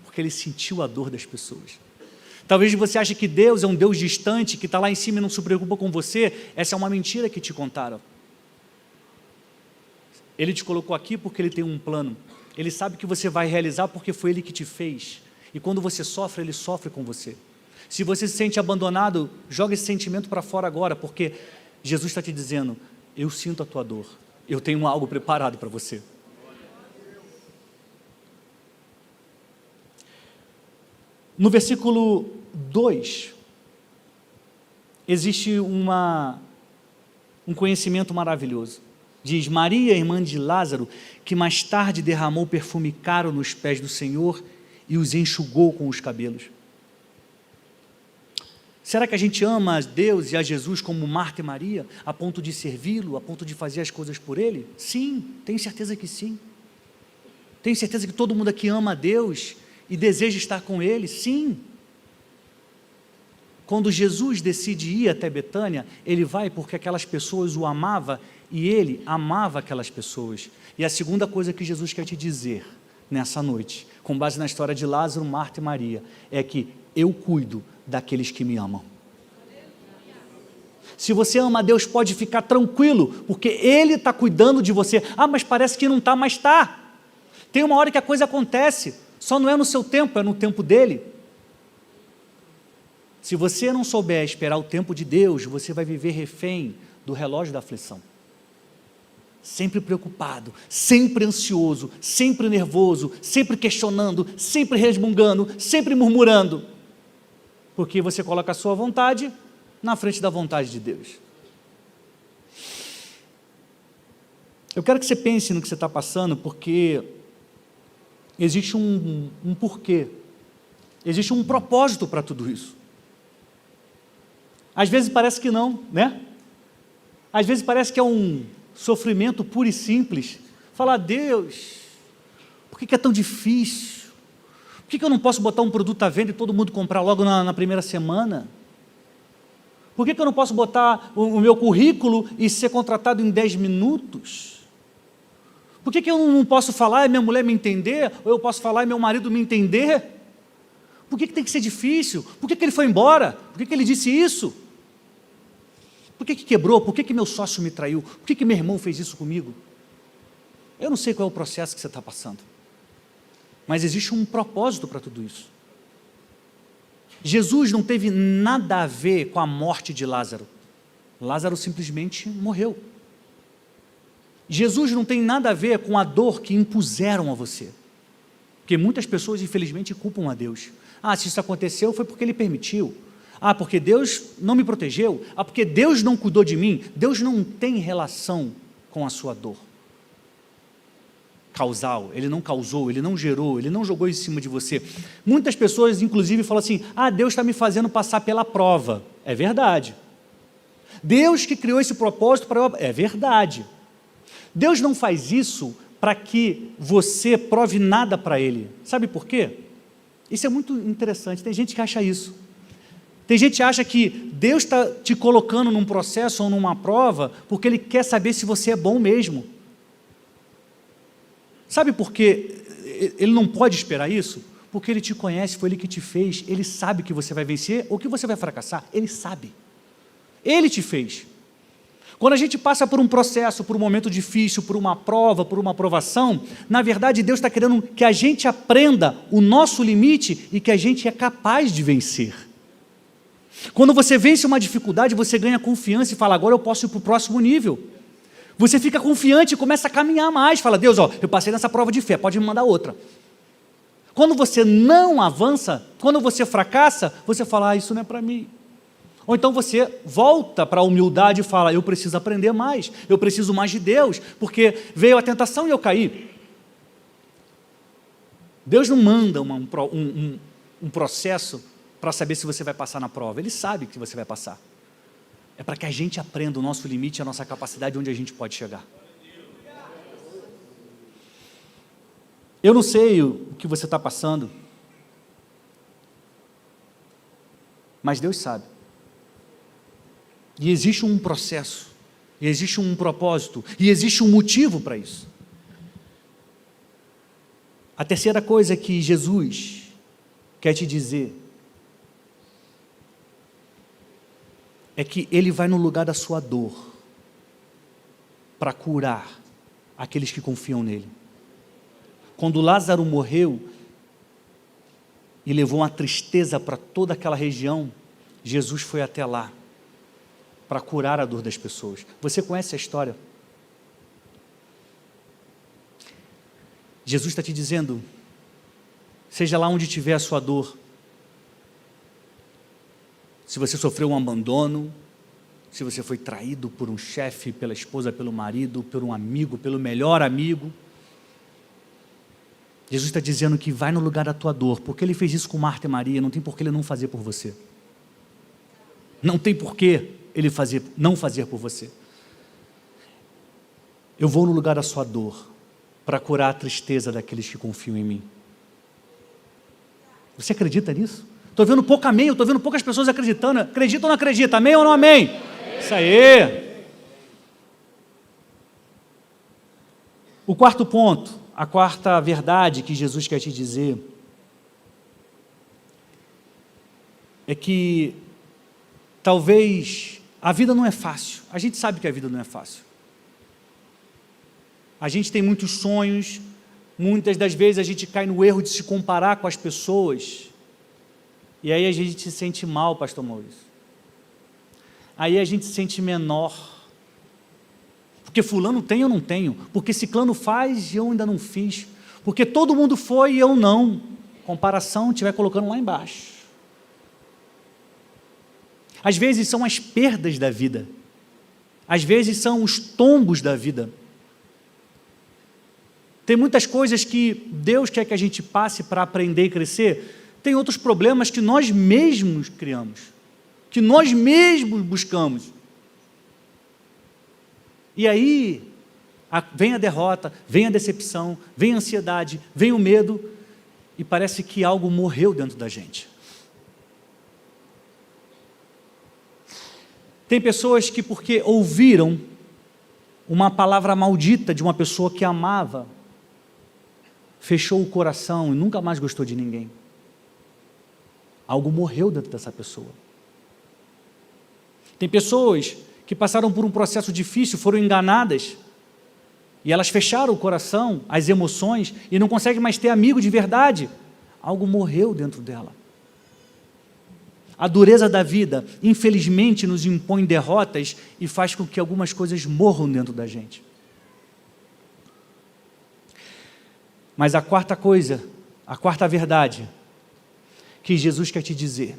porque ele sentiu a dor das pessoas. Talvez você ache que Deus é um Deus distante, que está lá em cima e não se preocupa com você. Essa é uma mentira que te contaram. Ele te colocou aqui porque Ele tem um plano. Ele sabe que você vai realizar porque foi Ele que te fez. E quando você sofre, Ele sofre com você. Se você se sente abandonado, joga esse sentimento para fora agora, porque Jesus está te dizendo, eu sinto a tua dor, eu tenho algo preparado para você. No versículo 2, existe um conhecimento maravilhoso. Diz, Maria, irmã de Lázaro, que mais tarde derramou perfume caro nos pés do Senhor e os enxugou com os cabelos. Será que a gente ama a Deus e a Jesus como Marta e Maria, a ponto de servi-lo, a ponto de fazer as coisas por Ele? Sim, tenho certeza que sim. Tenho certeza que todo mundo aqui ama a Deus e deseja estar com Ele? Sim. Quando Jesus decide ir até Betânia, Ele vai porque aquelas pessoas o amavam e Ele amava aquelas pessoas. E a segunda coisa que Jesus quer te dizer nessa noite, com base na história de Lázaro, Marta e Maria, é que eu cuido daqueles que me amam. Se você ama a Deus, pode ficar tranquilo, porque Ele está cuidando de você. Ah, mas parece que não está, mas está. Tem uma hora que a coisa acontece, só não é no seu tempo, é no tempo dEle. Se você não souber esperar o tempo de Deus, você vai viver refém do relógio da aflição. Sempre preocupado, sempre ansioso, sempre nervoso, sempre questionando, sempre resmungando, sempre murmurando. Porque você coloca a sua vontade na frente da vontade de Deus. Eu quero que você pense no que você está passando, porque existe um porquê, existe um propósito para tudo isso. Às vezes parece que não, né? Às vezes parece que é um sofrimento puro e simples. Falar, Deus, por que é tão difícil? Por que eu não posso botar um produto à venda e todo mundo comprar logo na primeira semana? Por que eu não posso botar o meu currículo e ser contratado em 10 minutos? Por que eu não posso falar e minha mulher me entender? Ou eu posso falar e meu marido me entender? Por que tem que ser difícil? Por que ele foi embora? Por que ele disse isso? Por que quebrou? Por que meu sócio me traiu? Por que meu irmão fez isso comigo? Eu não sei qual é o processo que você está passando, mas existe um propósito para tudo isso. Jesus não teve nada a ver com a morte de Lázaro. Lázaro simplesmente morreu. Jesus não tem nada a ver com a dor que impuseram a você. Porque muitas pessoas, infelizmente, culpam a Deus. Ah, se isso aconteceu foi porque Ele permitiu. Ah, porque Deus não me protegeu. Ah, porque Deus não cuidou de mim. Deus não tem relação com a sua dor causal. Ele não causou, Ele não gerou, Ele não jogou em cima de você. Muitas pessoas, inclusive, falam assim, ah, Deus está me fazendo passar pela prova. É verdade. Deus que criou esse propósito para eu... É verdade. Deus não faz isso para que você prove nada para Ele. Sabe por quê? Isso é muito interessante. Tem gente que acha isso. Tem gente que acha que Deus está te colocando num processo ou numa prova porque Ele quer saber se você é bom mesmo. Sabe por quê Ele não pode esperar isso? Porque Ele te conhece, foi Ele que te fez, Ele sabe que você vai vencer ou que você vai fracassar, Ele sabe. Ele te fez. Quando a gente passa por um processo, por um momento difícil, por uma prova, por uma provação, na verdade Deus está querendo que a gente aprenda o nosso limite e que a gente é capaz de vencer. Quando você vence uma dificuldade, você ganha confiança e fala, agora eu posso ir para o próximo nível. Você fica confiante e começa a caminhar mais, fala, Deus, eu passei nessa prova de fé, pode me mandar outra. Quando você não avança, quando você fracassa, você fala, isso não é para mim. Ou então você volta para a humildade e fala, eu preciso aprender mais, eu preciso mais de Deus, porque veio a tentação e eu caí. Deus não manda um processo para saber se você vai passar na prova, Ele sabe que você vai passar. É para que a gente aprenda o nosso limite, a nossa capacidade, onde a gente pode chegar. Eu não sei o que você está passando, mas Deus sabe. E existe um processo, e existe um propósito, e existe um motivo para isso. A terceira coisa que Jesus quer te dizer é que Ele vai no lugar da sua dor para curar aqueles que confiam nele. Quando Lázaro morreu e levou uma tristeza para toda aquela região, Jesus foi até lá para curar a dor das pessoas. Você conhece a história? Jesus está te dizendo, seja lá onde tiver a sua dor, se você sofreu um abandono, se você foi traído por um chefe, pela esposa, pelo marido, por um amigo, pelo melhor amigo, Jesus está dizendo que vai no lugar da tua dor, porque Ele fez isso com Marta e Maria, não tem por que Ele não fazer por você. Não tem por que Ele não fazer por você. Eu vou no lugar da sua dor, para curar a tristeza daqueles que confiam em mim. Você acredita nisso? Estou vendo pouco amém, estou vendo poucas pessoas acreditando. Acredita ou não acredita? Amém ou não amém? Isso aí. O quarto ponto, a quarta verdade que Jesus quer te dizer é que talvez a vida não é fácil. A gente sabe que a vida não é fácil. A gente tem muitos sonhos, muitas das vezes a gente cai no erro de se comparar com as pessoas. E aí a gente se sente mal, pastor Maurício. Aí a gente se sente menor. Porque fulano tem, eu não tenho. Porque ciclano faz e eu ainda não fiz. Porque todo mundo foi e eu não. Comparação, estiver colocando lá embaixo. Às vezes são as perdas da vida. Às vezes são os tombos da vida. Tem muitas coisas que Deus quer que a gente passe para aprender e crescer. Tem outros problemas que nós mesmos criamos, que nós mesmos buscamos. E aí, vem a derrota, vem a decepção, vem a ansiedade, vem o medo, e parece que algo morreu dentro da gente. Tem pessoas que, porque ouviram uma palavra maldita de uma pessoa que amava, fechou o coração e nunca mais gostou de ninguém. Algo morreu dentro dessa pessoa. Tem pessoas que passaram por um processo difícil, foram enganadas, e elas fecharam o coração, as emoções, e não conseguem mais ter amigo de verdade. Algo morreu dentro dela. A dureza da vida, infelizmente, nos impõe derrotas e faz com que algumas coisas morram dentro da gente. Mas a quarta coisa, a quarta verdade que Jesus quer te dizer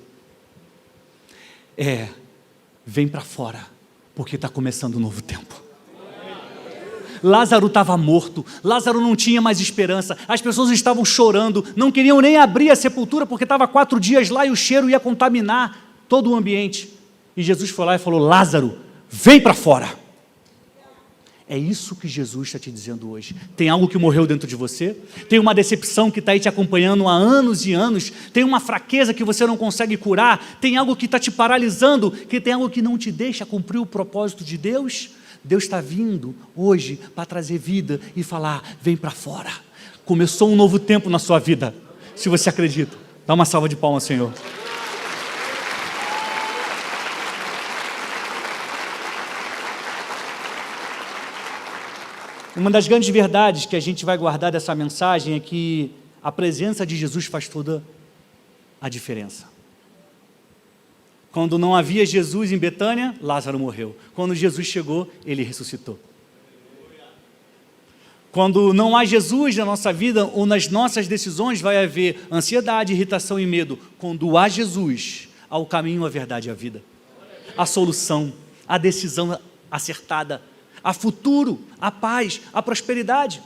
é: vem para fora, porque está começando um novo tempo. Lázaro estava morto, Lázaro não tinha mais esperança, as pessoas estavam chorando, não queriam nem abrir a sepultura, porque estava 4 dias lá e o cheiro ia contaminar todo o ambiente. E Jesus foi lá e falou: Lázaro, vem para fora. É isso que Jesus está te dizendo hoje. Tem algo que morreu dentro de você? Tem uma decepção que está aí te acompanhando há anos e anos? Tem uma fraqueza que você não consegue curar? Tem algo que está te paralisando? Que tem algo que não te deixa cumprir o propósito de Deus? Deus está vindo hoje para trazer vida e falar: vem para fora. Começou um novo tempo na sua vida. Se você acredita, dá uma salva de palmas, Senhor. Uma das grandes verdades que a gente vai guardar dessa mensagem é que a presença de Jesus faz toda a diferença. Quando não havia Jesus em Betânia, Lázaro morreu. Quando Jesus chegou, ele ressuscitou. Quando não há Jesus na nossa vida ou nas nossas decisões, vai haver ansiedade, irritação e medo. Quando há Jesus, há o caminho, a verdade e a vida. A solução, a decisão acertada, a futuro, a paz, a prosperidade.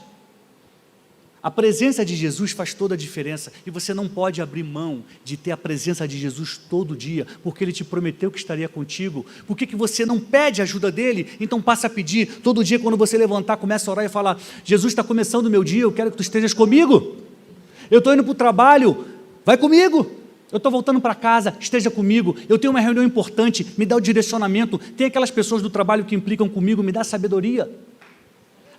A presença de Jesus faz toda a diferença e você não pode abrir mão de ter a presença de Jesus todo dia, porque Ele te prometeu que estaria contigo. Por que você não pede a ajuda dEle? Então passa a pedir. Todo dia quando você levantar, começa a orar e falar: Jesus, está começando o meu dia, eu quero que Tu estejas comigo. Eu estou indo para o trabalho, vai comigo. Eu estou voltando para casa, esteja comigo. Eu tenho uma reunião importante, me dá o direcionamento. Tem aquelas pessoas do trabalho que implicam comigo, me dá sabedoria.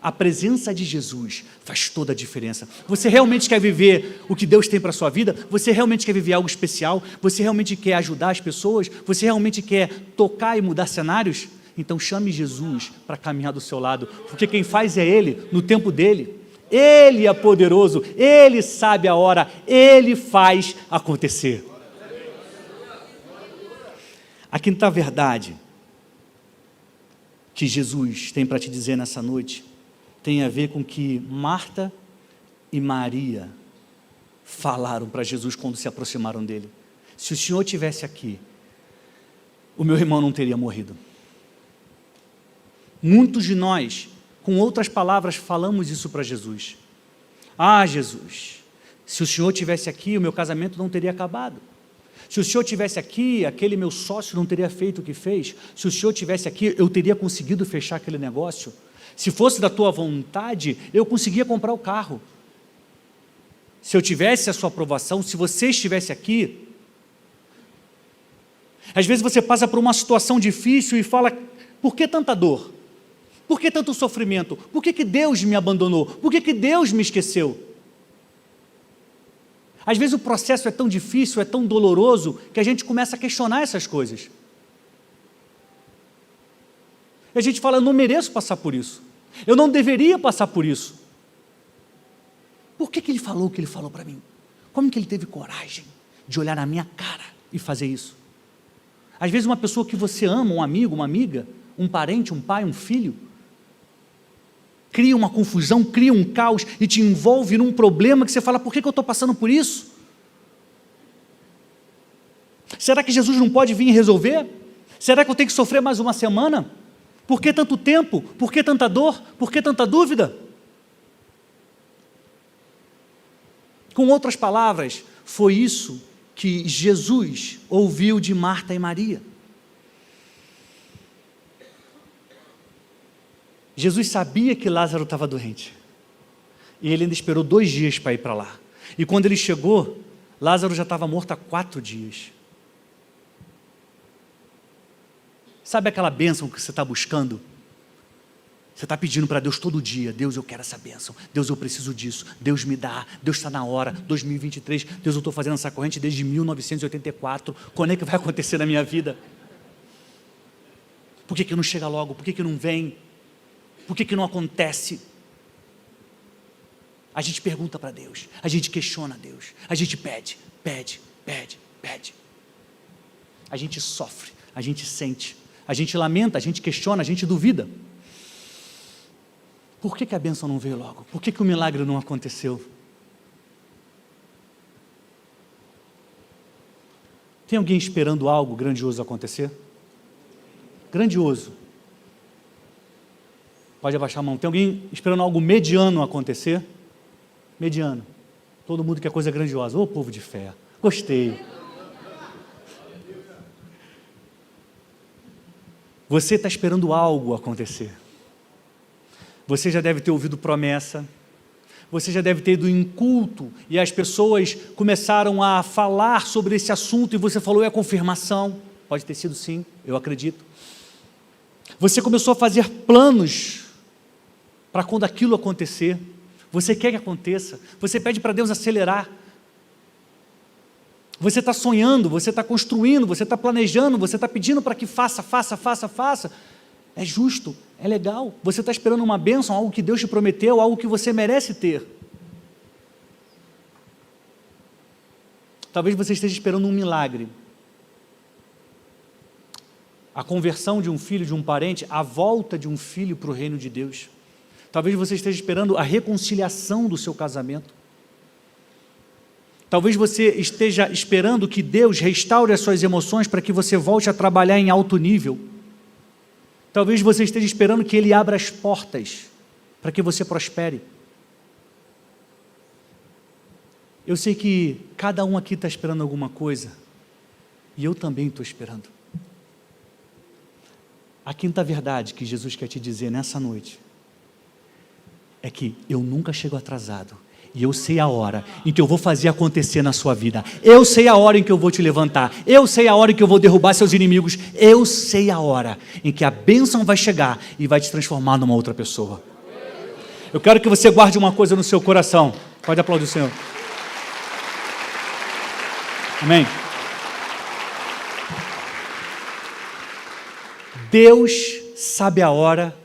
A presença de Jesus faz toda a diferença. Você realmente quer viver o que Deus tem para a sua vida? Você realmente quer viver algo especial? Você realmente quer ajudar as pessoas? Você realmente quer tocar e mudar cenários? Então chame Jesus para caminhar do seu lado, porque quem faz é Ele, no tempo dEle. Ele é poderoso, Ele sabe a hora, Ele faz acontecer. A quinta verdade que Jesus tem para te dizer nessa noite tem a ver com que Marta e Maria falaram para Jesus quando se aproximaram dele: se o Senhor estivesse aqui, o meu irmão não teria morrido. Muitos de nós, com outras palavras, falamos isso para Jesus. Ah, Jesus, se o Senhor estivesse aqui, o meu casamento não teria acabado. Se o Senhor estivesse aqui, aquele meu sócio não teria feito o que fez. Se o Senhor estivesse aqui, eu teria conseguido fechar aquele negócio. Se fosse da tua vontade, eu conseguia comprar o carro. Se eu tivesse a sua aprovação, se você estivesse aqui. Às vezes você passa por uma situação difícil e fala: por que tanta dor? Por que tanto sofrimento? Por que Deus me abandonou? Por que Deus me esqueceu? Às vezes o processo é tão difícil, é tão doloroso, que a gente começa a questionar essas coisas. E a gente fala: eu não mereço passar por isso. Eu não deveria passar por isso. Por que Ele falou o que Ele falou para mim? Como que Ele teve coragem de olhar na minha cara e fazer isso? Às vezes uma pessoa que você ama, um amigo, uma amiga, um parente, um pai, um filho, cria uma confusão, cria um caos e te envolve num problema que você fala: por que eu estou passando por isso? Será que Jesus não pode vir e resolver? Será que eu tenho que sofrer mais uma semana? Por que tanto tempo? Por que tanta dor? Por que tanta dúvida? Com outras palavras, foi isso que Jesus ouviu de Marta e Maria. Jesus sabia que Lázaro estava doente. E ele ainda esperou 2 dias para ir para lá. E quando ele chegou, Lázaro já estava morto há 4 dias. Sabe aquela bênção que você está buscando? Você está pedindo para Deus todo dia: Deus, eu quero essa bênção. Deus, eu preciso disso. Deus, me dá. Deus, está na hora. 2023. Deus, eu estou fazendo essa corrente desde 1984. Quando é que vai acontecer na minha vida? Por que não chega logo? Por que não vem? Por que não acontece? A gente pergunta para Deus. A gente questiona a Deus. A gente pede. A gente sofre. A gente sente. A gente lamenta, a gente questiona, a gente duvida. Por que a bênção não veio logo? Por que o milagre não aconteceu? Tem alguém esperando algo grandioso acontecer? Grandioso. Pode abaixar a mão. Tem alguém esperando algo mediano acontecer? Mediano. Todo mundo quer coisa grandiosa. Ô, povo de fé. Gostei. Você está esperando algo acontecer. Você já deve ter ouvido promessa. Você já deve ter ido em culto e as pessoas começaram a falar sobre esse assunto e você falou: é a confirmação. Pode ter sido sim, eu acredito. Você começou a fazer planos para quando aquilo acontecer. Você quer que aconteça. Você pede para Deus acelerar. Você está sonhando, você está construindo, você está planejando, você está pedindo para que faça. É justo, é legal. Você está esperando uma bênção, algo que Deus te prometeu, algo que você merece ter. Talvez você esteja esperando um milagre. A conversão de um filho, de um parente, a volta de um filho para o reino de Deus. Talvez você esteja esperando a reconciliação do seu casamento. Talvez você esteja esperando que Deus restaure as suas emoções para que você volte a trabalhar em alto nível. Talvez você esteja esperando que Ele abra as portas para que você prospere. Eu sei que cada um aqui está esperando alguma coisa, e eu também estou esperando. A quinta verdade que Jesus quer te dizer nessa noite é que eu nunca chego atrasado, e eu sei a hora em que eu vou fazer acontecer na sua vida. Eu sei a hora em que eu vou te levantar. Eu sei a hora em que eu vou derrubar seus inimigos. Eu sei a hora em que a bênção vai chegar e vai te transformar numa outra pessoa. Eu quero que você guarde uma coisa no seu coração. Pode aplaudir o Senhor. Amém? Deus sabe a hora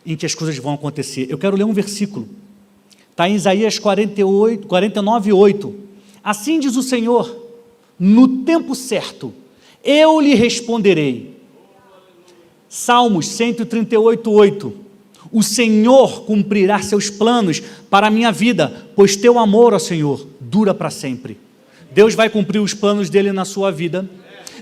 em que as coisas vão acontecer. Eu quero ler um versículo. Está em Isaías 49:8. Assim diz o Senhor: no tempo certo, eu lhe responderei. Salmos 138:8. O Senhor cumprirá seus planos para a minha vida, pois teu amor, ó Senhor, dura para sempre. Deus vai cumprir os planos dele na sua vida.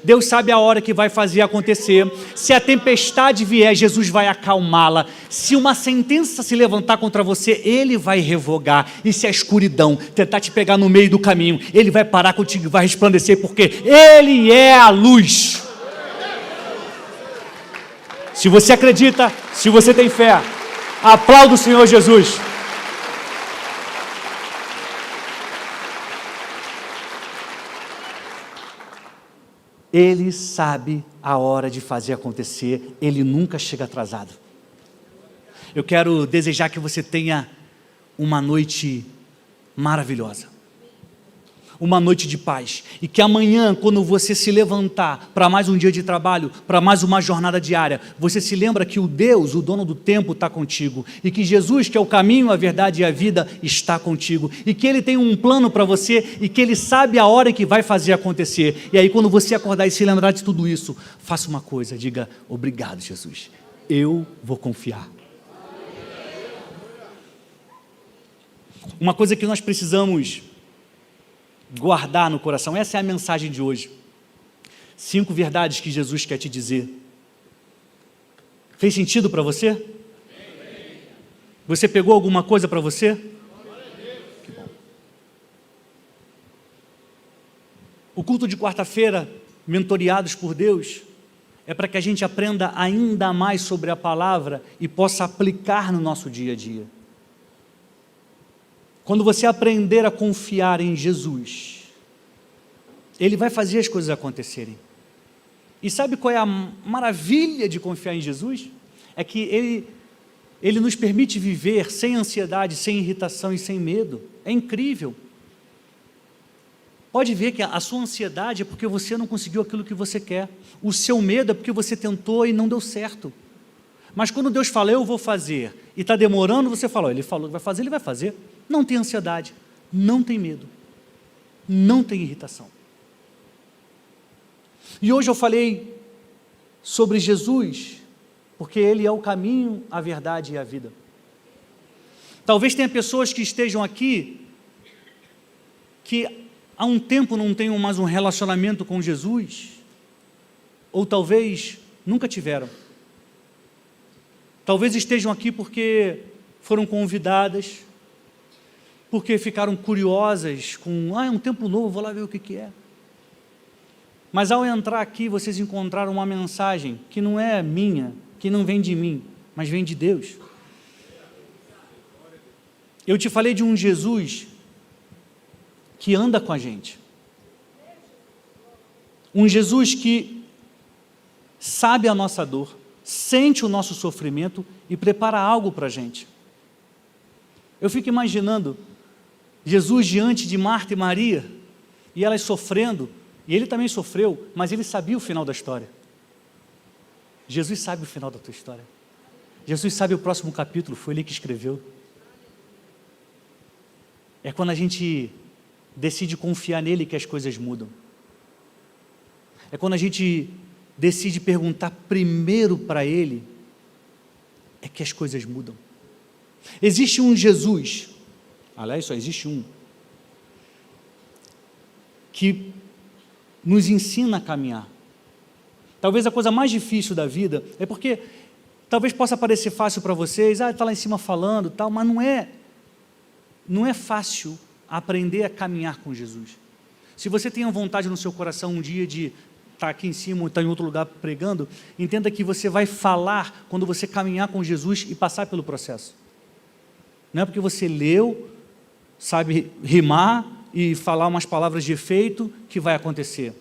Deus sabe a hora que vai fazer acontecer. Se a tempestade vier, Jesus vai acalmá-la. Se uma sentença se levantar contra você, Ele vai revogar. E se a escuridão tentar te pegar no meio do caminho, Ele vai parar contigo e vai resplandecer, porque Ele é a luz. Se você acredita, se você tem fé, aplauda o Senhor Jesus. Ele sabe a hora de fazer acontecer, Ele nunca chega atrasado. Eu quero desejar que você tenha uma noite maravilhosa, uma noite de paz, e que amanhã, quando você se levantar para mais um dia de trabalho, para mais uma jornada diária, você se lembra que o Deus, o dono do tempo, está contigo, e que Jesus, que é o caminho, a verdade e a vida, está contigo, e que Ele tem um plano para você, e que Ele sabe a hora que vai fazer acontecer. E aí, quando você acordar e se lembrar de tudo isso, faça uma coisa, diga: obrigado, Jesus, eu vou confiar. Uma coisa que nós precisamos guardar no coração, essa é a mensagem de hoje. 5 verdades que Jesus quer te dizer. Fez sentido para você? Você pegou alguma coisa para você? Que bom. O culto de quarta-feira, mentoriados por Deus, é para que a gente aprenda ainda mais sobre a palavra e possa aplicar no nosso dia a dia. Quando você aprender a confiar em Jesus, Ele vai fazer as coisas acontecerem. E sabe qual é a maravilha de confiar em Jesus? É que Ele nos permite viver sem ansiedade, sem irritação e sem medo. É incrível. Pode ver que a sua ansiedade é porque você não conseguiu aquilo que você quer. O seu medo é porque você tentou e não deu certo. Mas quando Deus fala, eu vou fazer, e está demorando, você fala, Ele falou que vai fazer, Ele vai fazer. Não tem ansiedade, não tem medo, não tem irritação. E hoje eu falei sobre Jesus, porque Ele é o caminho, a verdade e a vida. Talvez tenha pessoas que estejam aqui, que há um tempo não tenham mais um relacionamento com Jesus, ou talvez nunca tiveram. Talvez estejam aqui porque foram convidadas, porque ficaram curiosas com, é um templo novo, vou lá ver o que é. Mas ao entrar aqui, vocês encontraram uma mensagem que não é minha, que não vem de mim, mas vem de Deus. Eu te falei de um Jesus que anda com a gente. Um Jesus que sabe a nossa dor, sente o nosso sofrimento e prepara algo para a gente. Eu fico imaginando Jesus diante de Marta e Maria, e elas sofrendo, e ele também sofreu, mas ele sabia o final da história. Jesus sabe o final da tua história. Jesus sabe o próximo capítulo, foi ele que escreveu. É quando a gente decide confiar nele que as coisas mudam. É quando a gente decide perguntar primeiro para ele, é que as coisas mudam. Existe um Jesus, aliás, só existe um, que nos ensina a caminhar. Talvez a coisa mais difícil da vida é porque talvez possa parecer fácil para vocês, está lá em cima falando, tal, mas não é fácil aprender a caminhar com Jesus. Se você tem a vontade no seu coração um dia de estar aqui em cima ou estar em outro lugar pregando, entenda que você vai falar quando você caminhar com Jesus e passar pelo processo. Não é porque você leu, sabe rimar e falar umas palavras de efeito que vai acontecer.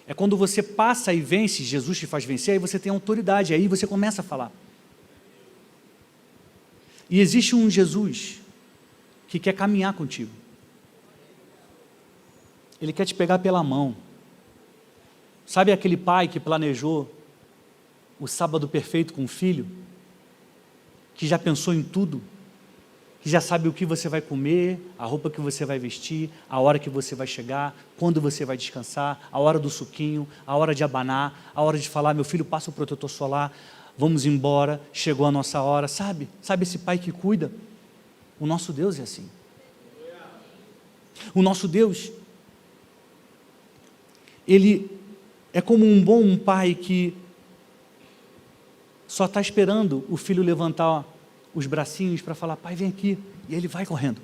É quando você passa e vence, Jesus te faz vencer, aí você tem autoridade, aí você começa a falar. E existe um Jesus que quer caminhar contigo. Ele quer te pegar pela mão. Sabe aquele pai que planejou o sábado perfeito com o filho? Que já pensou em tudo? Que já sabe o que você vai comer, a roupa que você vai vestir, a hora que você vai chegar, quando você vai descansar, a hora do suquinho, a hora de abanar, a hora de falar, meu filho, passa o protetor solar, vamos embora, chegou a nossa hora, sabe esse pai que cuida? O nosso Deus é assim. O nosso Deus, Ele é como um bom pai que só está esperando o filho levantar os bracinhos para falar, pai, vem aqui, e ele vai correndo.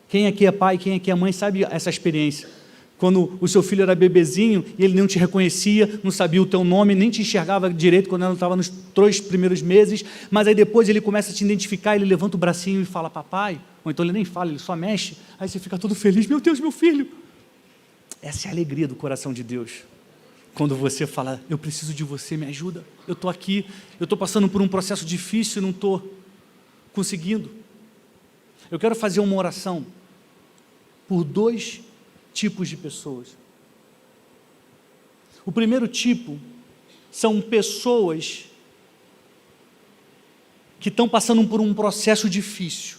Quem aqui é pai, quem aqui é mãe, sabe essa experiência, quando o seu filho era bebezinho, e ele não te reconhecia, não sabia o teu nome, nem te enxergava direito, quando ela estava nos 3 primeiros meses, mas aí depois ele começa a te identificar, ele levanta o bracinho e fala, papai, ou então ele nem fala, ele só mexe, aí você fica todo feliz, meu Deus, meu filho. Essa é a alegria do coração de Deus, quando você fala, eu preciso de você, me ajuda, eu estou aqui, eu estou passando por um processo difícil, não estou conseguindo. Eu quero fazer uma oração por 2 tipos de pessoas. O primeiro tipo são pessoas que estão passando por um processo difícil,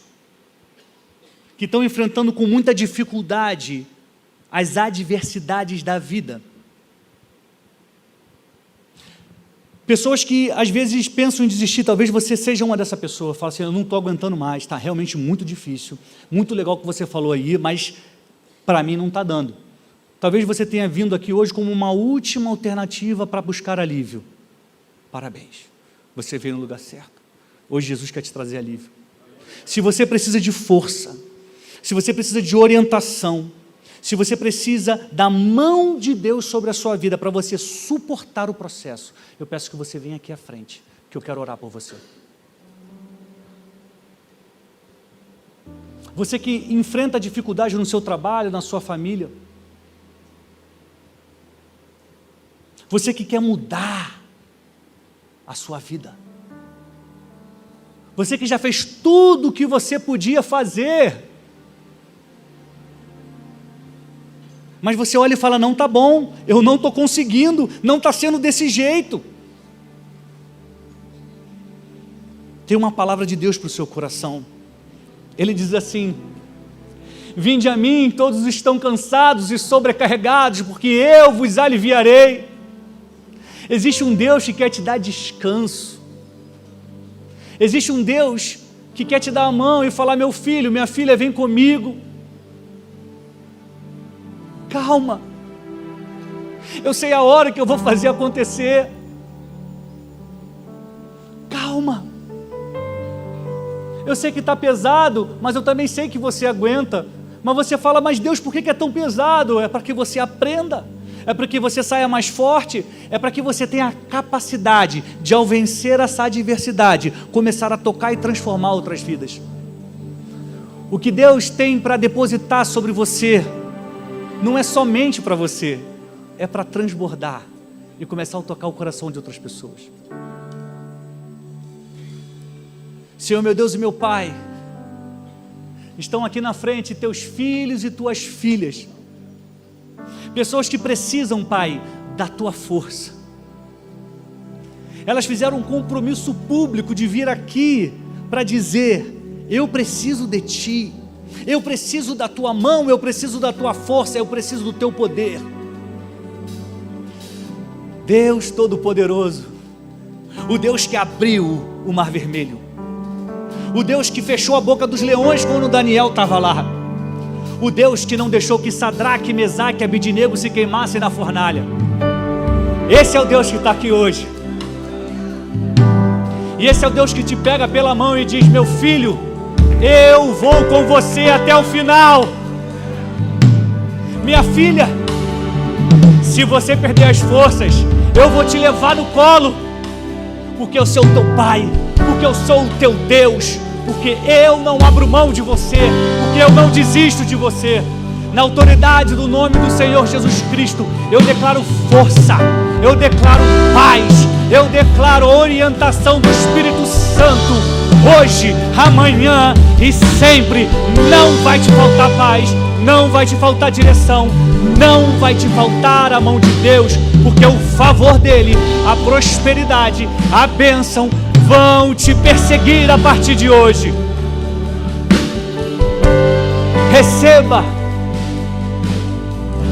que estão enfrentando com muita dificuldade as adversidades da vida. Pessoas que às vezes pensam em desistir, talvez você seja uma dessa pessoa, fala assim, eu não estou aguentando mais, está realmente muito difícil, muito legal o que você falou aí, mas para mim não está dando. Talvez você tenha vindo aqui hoje como uma última alternativa para buscar alívio. Parabéns, você veio no lugar certo. Hoje Jesus quer te trazer alívio. Se você precisa de força, se você precisa de orientação, se você precisa da mão de Deus sobre a sua vida para você suportar o processo, eu peço que você venha aqui à frente, que eu quero orar por você. Você que enfrenta dificuldade no seu trabalho, na sua família, você que quer mudar a sua vida, você que já fez tudo o que você podia fazer, mas você olha e fala, não está bom, eu não estou conseguindo, não está sendo desse jeito. Tem uma palavra de Deus para o seu coração. Ele diz assim, vinde a mim, todos estão cansados e sobrecarregados, porque eu vos aliviarei. Existe um Deus que quer te dar descanso. Existe um Deus que quer te dar a mão e falar, meu filho, minha filha, vem comigo. Calma, eu sei a hora que eu vou fazer acontecer. Calma, eu sei que está pesado, mas eu também sei que você aguenta. Mas você fala, mas Deus, por que é tão pesado? É para que você aprenda, é para que você saia mais forte, é para que você tenha a capacidade de, ao vencer essa adversidade, começar a tocar e transformar outras vidas. O que Deus tem para depositar sobre você não é somente para você, é para transbordar e começar a tocar o coração de outras pessoas. Senhor, meu Deus e meu Pai, estão aqui na frente teus filhos e tuas filhas, Pessoas que precisam, Pai, da Tua força. Elas fizeram um compromisso público de vir aqui para dizer: eu preciso de Ti, eu preciso da Tua mão, eu preciso da Tua força, eu preciso do Teu poder. Deus Todo-Poderoso, o Deus que abriu o Mar Vermelho, o Deus que fechou a boca dos leões quando Daniel estava lá, o Deus que não deixou que Sadraque, Mesaque e Abidnego se queimassem na fornalha. Esse é o Deus que está aqui hoje. E esse é o Deus que te pega pela mão e diz: meu filho, eu vou com você até o final. Minha filha, se você perder as forças, eu vou te levar no colo, porque eu sou o teu pai, porque eu sou o teu Deus, porque eu não abro mão de você, porque eu não desisto de você. Na autoridade do nome do Senhor Jesus Cristo, eu declaro força, eu declaro paz, eu declaro orientação do Espírito Santo, hoje, amanhã e sempre. Não vai te faltar paz, não vai te faltar direção, não vai te faltar a mão de Deus, porque o favor dele, a prosperidade, a bênção vão te perseguir a partir de hoje. Receba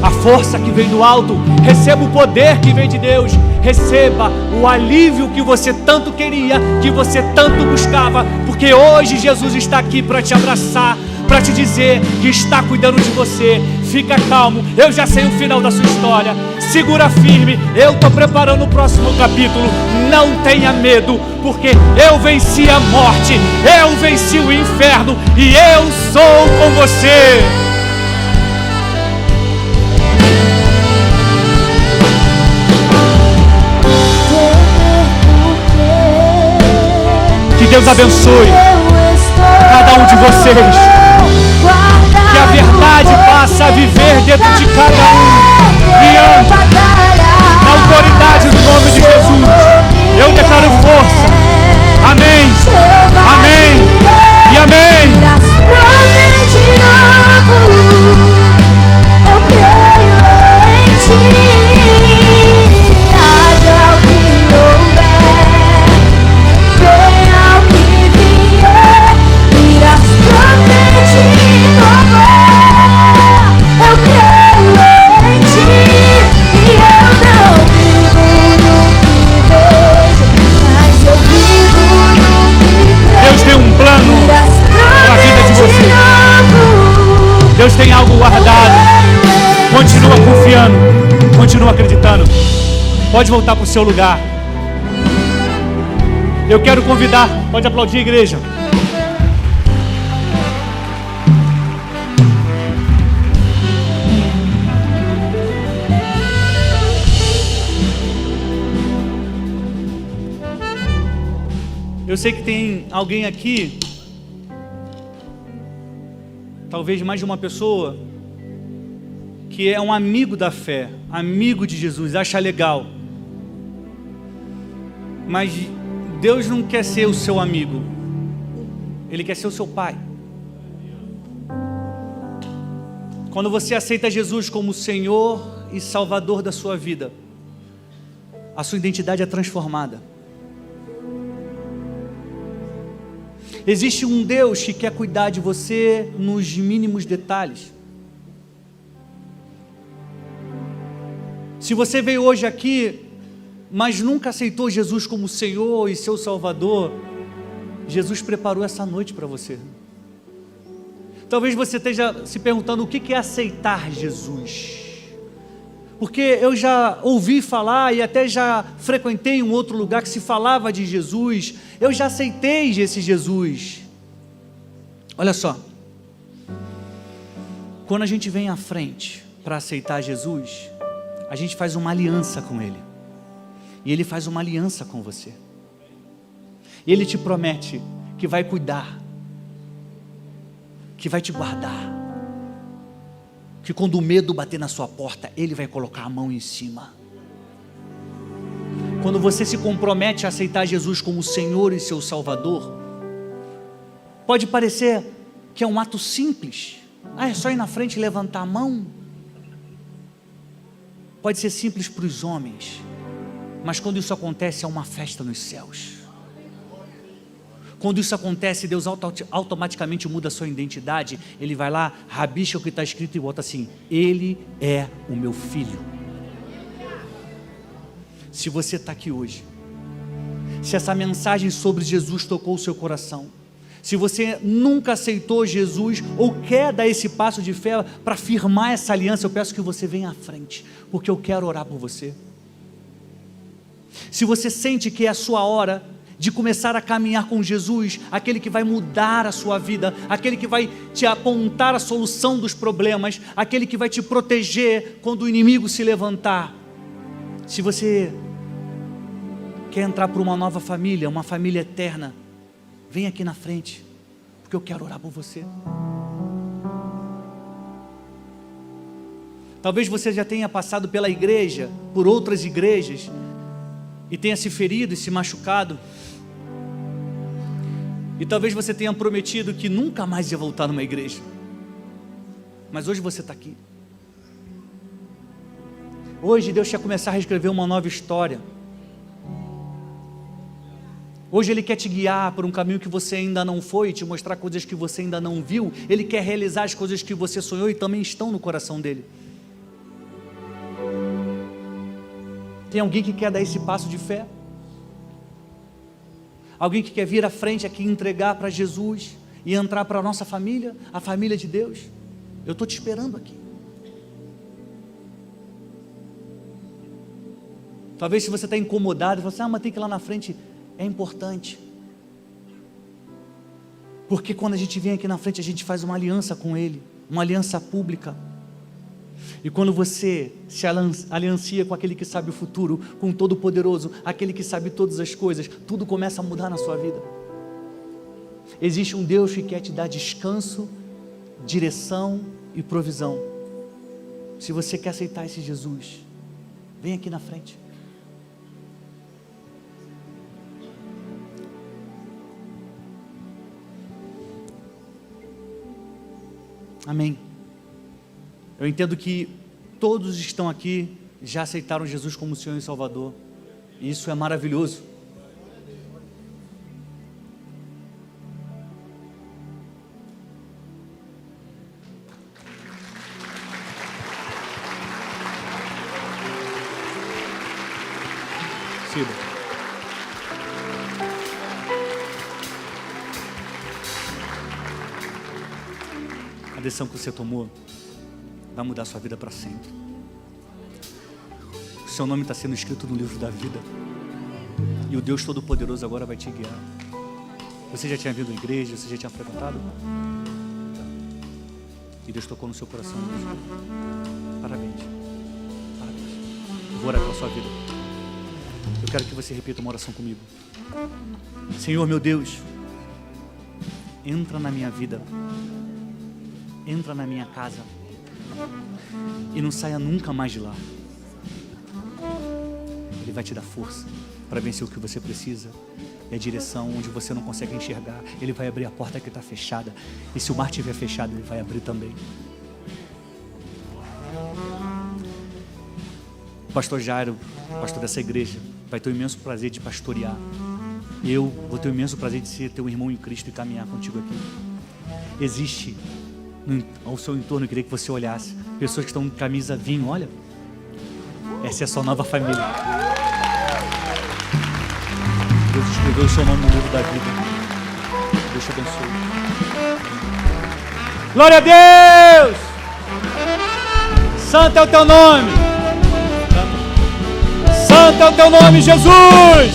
a força que vem do alto, receba o poder que vem de Deus, receba o alívio que você tanto queria, que você tanto buscava, porque hoje Jesus está aqui para te abraçar, para te dizer que está cuidando de você. Fica calmo, eu já sei o final da sua história, segura firme, eu estou preparando o próximo capítulo. Não tenha medo, porque eu venci a morte, eu venci o inferno e eu sou com você. Que Deus abençoe cada um de vocês, que a verdade passe a viver dentro de cada um, e ande na autoridade do nome de Jesus. Eu declaro força, amém, amém e amém. Eu creio em Ti, haja o que houver, venha o que vier, irás prometer novo. Eu creio em Ti e eu não vivo no que vejo, mas eu vivo no que creio. Deus tem um plano para a vida de você. Deus tem algo guardado. Continua confiando, continua acreditando. Pode voltar para o seu lugar. Eu quero convidar, pode aplaudir a igreja. Eu sei que tem alguém aqui, talvez mais de uma pessoa, que é um amigo da fé, amigo de Jesus, acha legal. Mas Deus não quer ser o seu amigo, Ele quer ser o seu pai. Quando você aceita Jesus como Senhor e Salvador da sua vida, a sua identidade é transformada. Existe um Deus que quer cuidar de você nos mínimos detalhes. Se você veio hoje aqui, mas nunca aceitou Jesus como Senhor e seu Salvador, Jesus preparou essa noite para você. Talvez você esteja se perguntando o que é aceitar Jesus. Porque eu já ouvi falar e até já frequentei um outro lugar que se falava de Jesus. Eu já aceitei esse Jesus. Olha só. Quando a gente vem à frente para aceitar Jesus, a gente faz uma aliança com Ele. E Ele faz uma aliança com você. E Ele te promete que vai cuidar, que vai te guardar, que quando o medo bater na sua porta, Ele vai colocar a mão em cima. Quando você se compromete a aceitar Jesus como Senhor e seu Salvador, pode parecer que é um ato simples. É só ir na frente e levantar a mão. pode ser simples para os homens, mas quando isso acontece, é uma festa nos céus. Quando isso acontece, Deus automaticamente muda a sua identidade. Ele vai lá, rabisca o que está escrito e bota assim: Ele é o meu filho. Se você está aqui hoje, se essa mensagem sobre Jesus tocou o seu coração, se você nunca aceitou Jesus ou quer dar esse passo de fé para firmar essa aliança, eu peço que você venha à frente, porque eu quero orar por você. Se você sente que é a sua hora de começar a caminhar com Jesus, aquele que vai mudar a sua vida, aquele que vai te apontar a solução dos problemas, aquele que vai te proteger quando o inimigo se levantar. Se você quer entrar para uma nova família, uma família eterna, vem aqui na frente, porque eu quero orar por você. Talvez você já tenha passado pela igreja, por outras igrejas, e tenha se ferido e se machucado. E talvez você tenha prometido que nunca mais ia voltar numa igreja. Mas hoje você está aqui. Hoje Deus quer começar a reescrever uma nova história. Hoje Ele quer te guiar por um caminho que você ainda não foi, te mostrar coisas que você ainda não viu. Ele quer realizar as coisas que você sonhou e também estão no coração dele. Tem alguém que quer dar esse passo de fé? Alguém que quer vir à frente aqui e entregar para Jesus e entrar para a nossa família, a família de Deus? Eu estou te esperando aqui. Talvez se você está incomodado, você mas tem que ir lá na frente. É importante, porque quando a gente vem aqui na frente, a gente faz uma aliança com Ele, uma aliança pública. E quando você se aliancia com aquele que sabe o futuro, com o Todo-Poderoso, aquele que sabe todas as coisas, tudo começa a mudar na sua vida. Existe um Deus que quer te dar descanso, direção e provisão. Se você quer aceitar esse Jesus, vem aqui na frente. Amém. Eu entendo que todos estão aqui, já aceitaram Jesus como Senhor e Salvador. E isso é maravilhoso. Siga. A decisão que você tomou vai mudar a sua vida para sempre. O seu nome está sendo escrito no livro da vida, e o Deus Todo-Poderoso agora vai te guiar. Você já tinha vindo à igreja? Você já tinha frequentado? E Deus tocou no seu coração hoje. Parabéns. Parabéns. Eu vou orar pela sua vida. Eu quero que você repita uma oração comigo. Senhor meu Deus, entra na minha vida, entra na minha casa e não saia nunca mais de lá. Ele vai te dar força para vencer o que você precisa, e a direção onde você não consegue enxergar. Ele vai abrir a porta que está fechada, e se o mar estiver fechado, Ele vai abrir também. O pastor Jairo, pastor dessa igreja, vai ter o imenso prazer de pastorear. Eu vou ter o imenso prazer de ser teu irmão em Cristo e caminhar contigo aqui. Existe ao seu entorno, eu queria que você olhasse, pessoas que estão com camisa vinho. Olha, essa é a sua nova família. Deus escreveu o seu nome no livro da vida. Deus te abençoe. Glória a Deus! Santo é o teu nome. Santo é o teu nome, Jesus.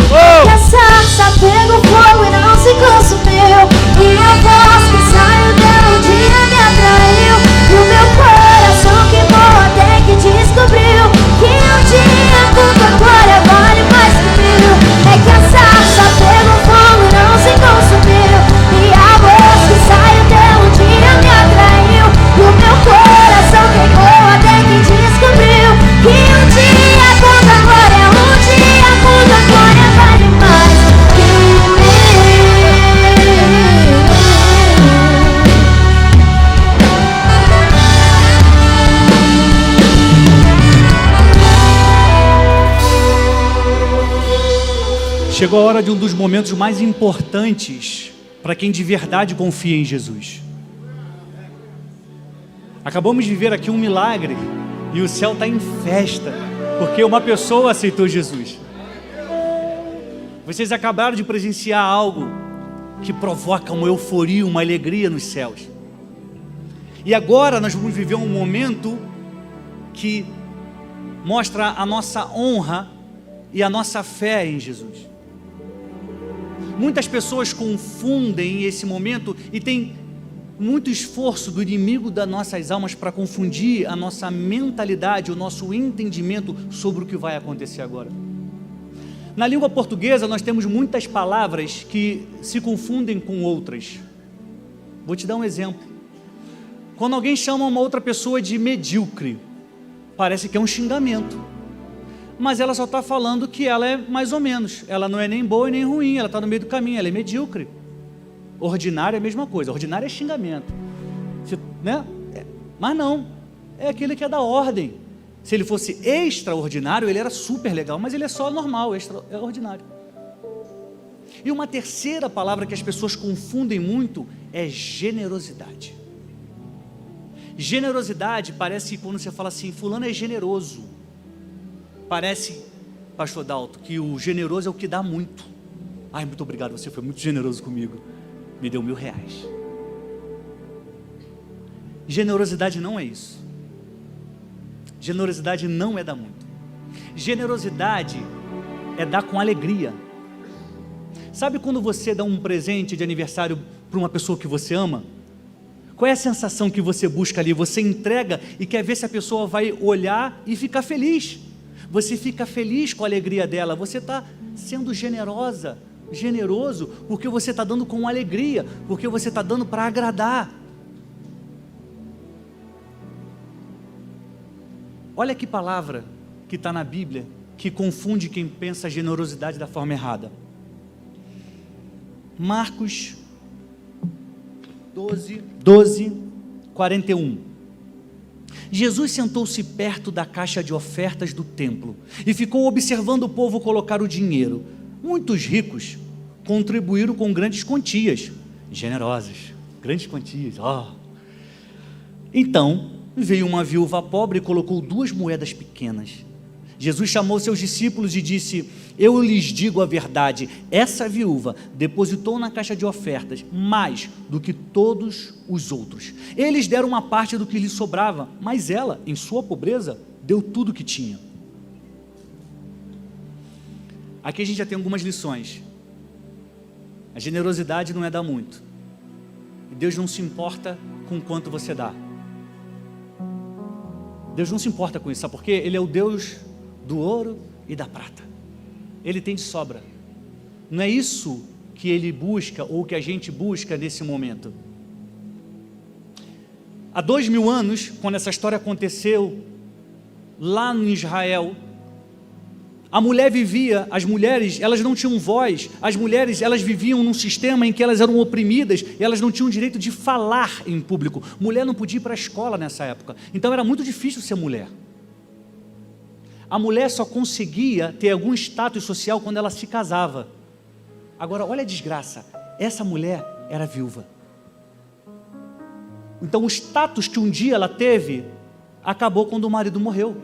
Que a sarça pegou fogo e não se consumiu, e a voz que saiu dela um dia me atraiu, e o meu coração queimou até que descobriu que um dia com tua glória vale mais que mil. É que a sarça pegou fogo e não se consumiu, e a voz que saiu dela um dia me atraiu, e o meu coração queimou até que descobriu que um dia com tua glória, um dia com tua glória vale mais que mil. Chegou a hora de um dos momentos mais importantes para quem de verdade confia em Jesus. Acabamos de viver aqui um milagre e o céu está em festa, porque uma pessoa aceitou Jesus. Vocês acabaram de presenciar algo que provoca uma euforia, uma alegria nos céus. E agora nós vamos viver um momento que mostra a nossa honra e a nossa fé em Jesus. Muitas pessoas confundem esse momento e tem muito esforço do inimigo das nossas almas para confundir a nossa mentalidade, o nosso entendimento sobre o que vai acontecer agora. Na língua portuguesa nós temos muitas palavras que se confundem com outras. Vou te dar um exemplo. Quando alguém chama uma outra pessoa de medíocre, parece que é um xingamento. Mas ela só está falando que ela é mais ou menos. Ela não é nem boa e nem ruim, ela está no meio do caminho, ela é medíocre. Ordinário é a mesma coisa, ordinário é xingamento. Né? Mas não, é aquele que é da ordem. Se ele fosse extraordinário, ele era super legal, mas ele é só normal, extraordinário. E uma terceira palavra que as pessoas confundem muito é generosidade. Generosidade parece, quando você fala assim, fulano é generoso, parece, pastor Dalto, que o generoso é o que dá muito. Ai, muito obrigado, você foi muito generoso comigo, me deu R$1.000. Generosidade não é isso. Generosidade não é dar muito. Generosidade é dar com alegria. Sabe quando você dá um presente de aniversário para uma pessoa que você ama? Qual é a sensação que você busca ali? Você entrega e quer ver se a pessoa vai olhar e ficar feliz. Você fica feliz com a alegria dela. Você está sendo generoso, porque você está dando com alegria, porque você está dando para agradar. Olha que palavra que está na Bíblia, que confunde quem pensa a generosidade da forma errada. Marcos 12:41. Jesus sentou-se perto da caixa de ofertas do templo e ficou observando o povo colocar o dinheiro. Muitos ricos contribuíram com grandes quantias, generosas, grandes quantias. Então veio uma viúva pobre e colocou 2 moedas pequenas. Jesus chamou seus discípulos e disse: eu lhes digo a verdade, essa viúva depositou na caixa de ofertas mais do que todos os outros. Eles deram uma parte do que lhe sobrava, mas ela, em sua pobreza, deu tudo o que tinha. Aqui a gente já tem algumas lições. A generosidade não é dar muito. E Deus não se importa com quanto você dá. Deus não se importa com isso, sabe por quê? Ele é o Deus do ouro e da prata. Ele tem de sobra. Não é isso que Ele busca ou que a gente busca nesse momento. Há 2000 anos, quando essa história aconteceu lá em Israel, a mulher vivia, as mulheres, elas não tinham voz, as mulheres, elas viviam num sistema em que elas eram oprimidas, e elas não tinham direito de falar em público. Mulher não podia ir para a escola nessa época, então era muito difícil ser mulher. A mulher só conseguia ter algum status social quando ela se casava. Agora, olha a desgraça, essa mulher era viúva. Então o status que um dia ela teve, acabou quando o marido morreu.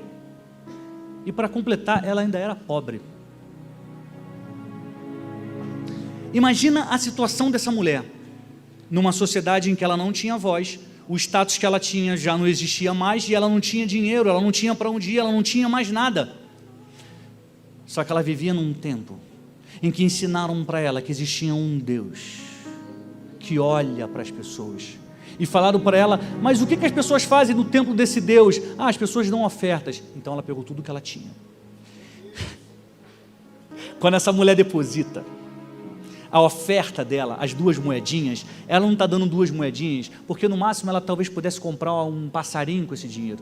E para completar, ela ainda era pobre. Imagina a situação dessa mulher, numa sociedade em que ela não tinha voz, o status que ela tinha já não existia mais, e ela não tinha dinheiro, ela não tinha para onde ir, ela não tinha mais nada. Só que ela vivia num tempo em que ensinaram para ela que existia um Deus que olha para as pessoas. E falaram para ela: mas o que as pessoas fazem no templo desse Deus? As pessoas dão ofertas. Então ela pegou tudo que ela tinha. Quando essa mulher deposita a oferta dela, as 2 moedinhas, ela não está dando 2 moedinhas, porque no máximo ela talvez pudesse comprar um passarinho com esse dinheiro.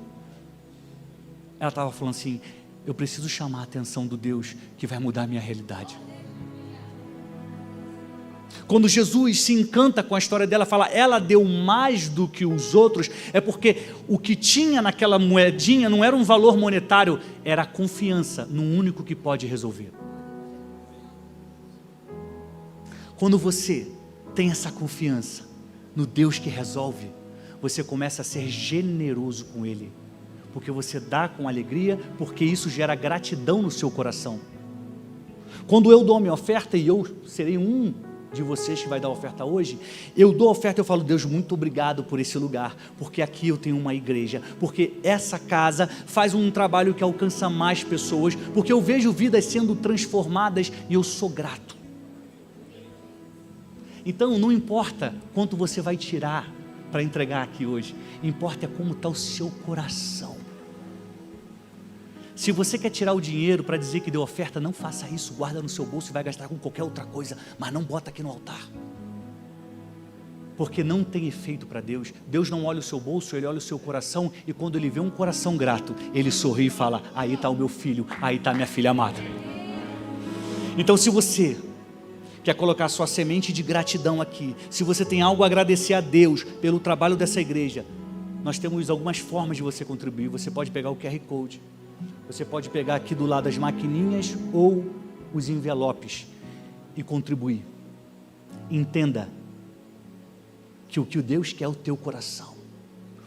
Ela estava falando assim: eu preciso chamar a atenção do Deus que vai mudar a minha realidade. Quando Jesus se encanta com a história dela, fala, ela deu mais do que os outros, é porque o que tinha naquela moedinha não era um valor monetário, era a confiança no único que pode resolver. Quando você tem essa confiança no Deus que resolve, você começa a ser generoso com Ele, porque você dá com alegria, porque isso gera gratidão no seu coração. Quando eu dou a minha oferta, e eu serei um de vocês que vai dar oferta hoje, eu dou a oferta, eu falo: Deus, muito obrigado por esse lugar, porque aqui eu tenho uma igreja, porque essa casa faz um trabalho que alcança mais pessoas, porque eu vejo vidas sendo transformadas e eu sou grato. Então não importa quanto você vai tirar para entregar aqui hoje, importa é como está o seu coração. Se você quer tirar o dinheiro para dizer que deu oferta, não faça isso, guarda no seu bolso e vai gastar com qualquer outra coisa, mas não bota aqui no altar, porque não tem efeito para Deus. Deus não olha o seu bolso, Ele olha o seu coração, e quando Ele vê um coração grato, Ele sorri e fala: aí está o meu filho, aí está a minha filha amada. Então, se você quer colocar sua semente de gratidão aqui, se você tem algo a agradecer a Deus pelo trabalho dessa igreja, nós temos algumas formas de você contribuir. Você pode pegar o QR Code, você pode pegar aqui do lado as maquininhas ou os envelopes e contribuir. Entenda que o que Deus quer é o teu coração.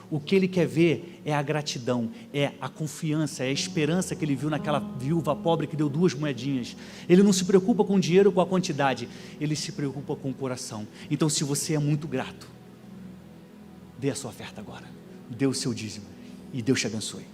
O que Ele quer ver é a gratidão, é a confiança, é a esperança que Ele viu naquela viúva pobre que deu 2 moedinhas. Ele não se preocupa com o dinheiro, com a quantidade, Ele se preocupa com o coração. Então, se você é muito grato, dê a sua oferta agora, dê o seu dízimo e Deus te abençoe.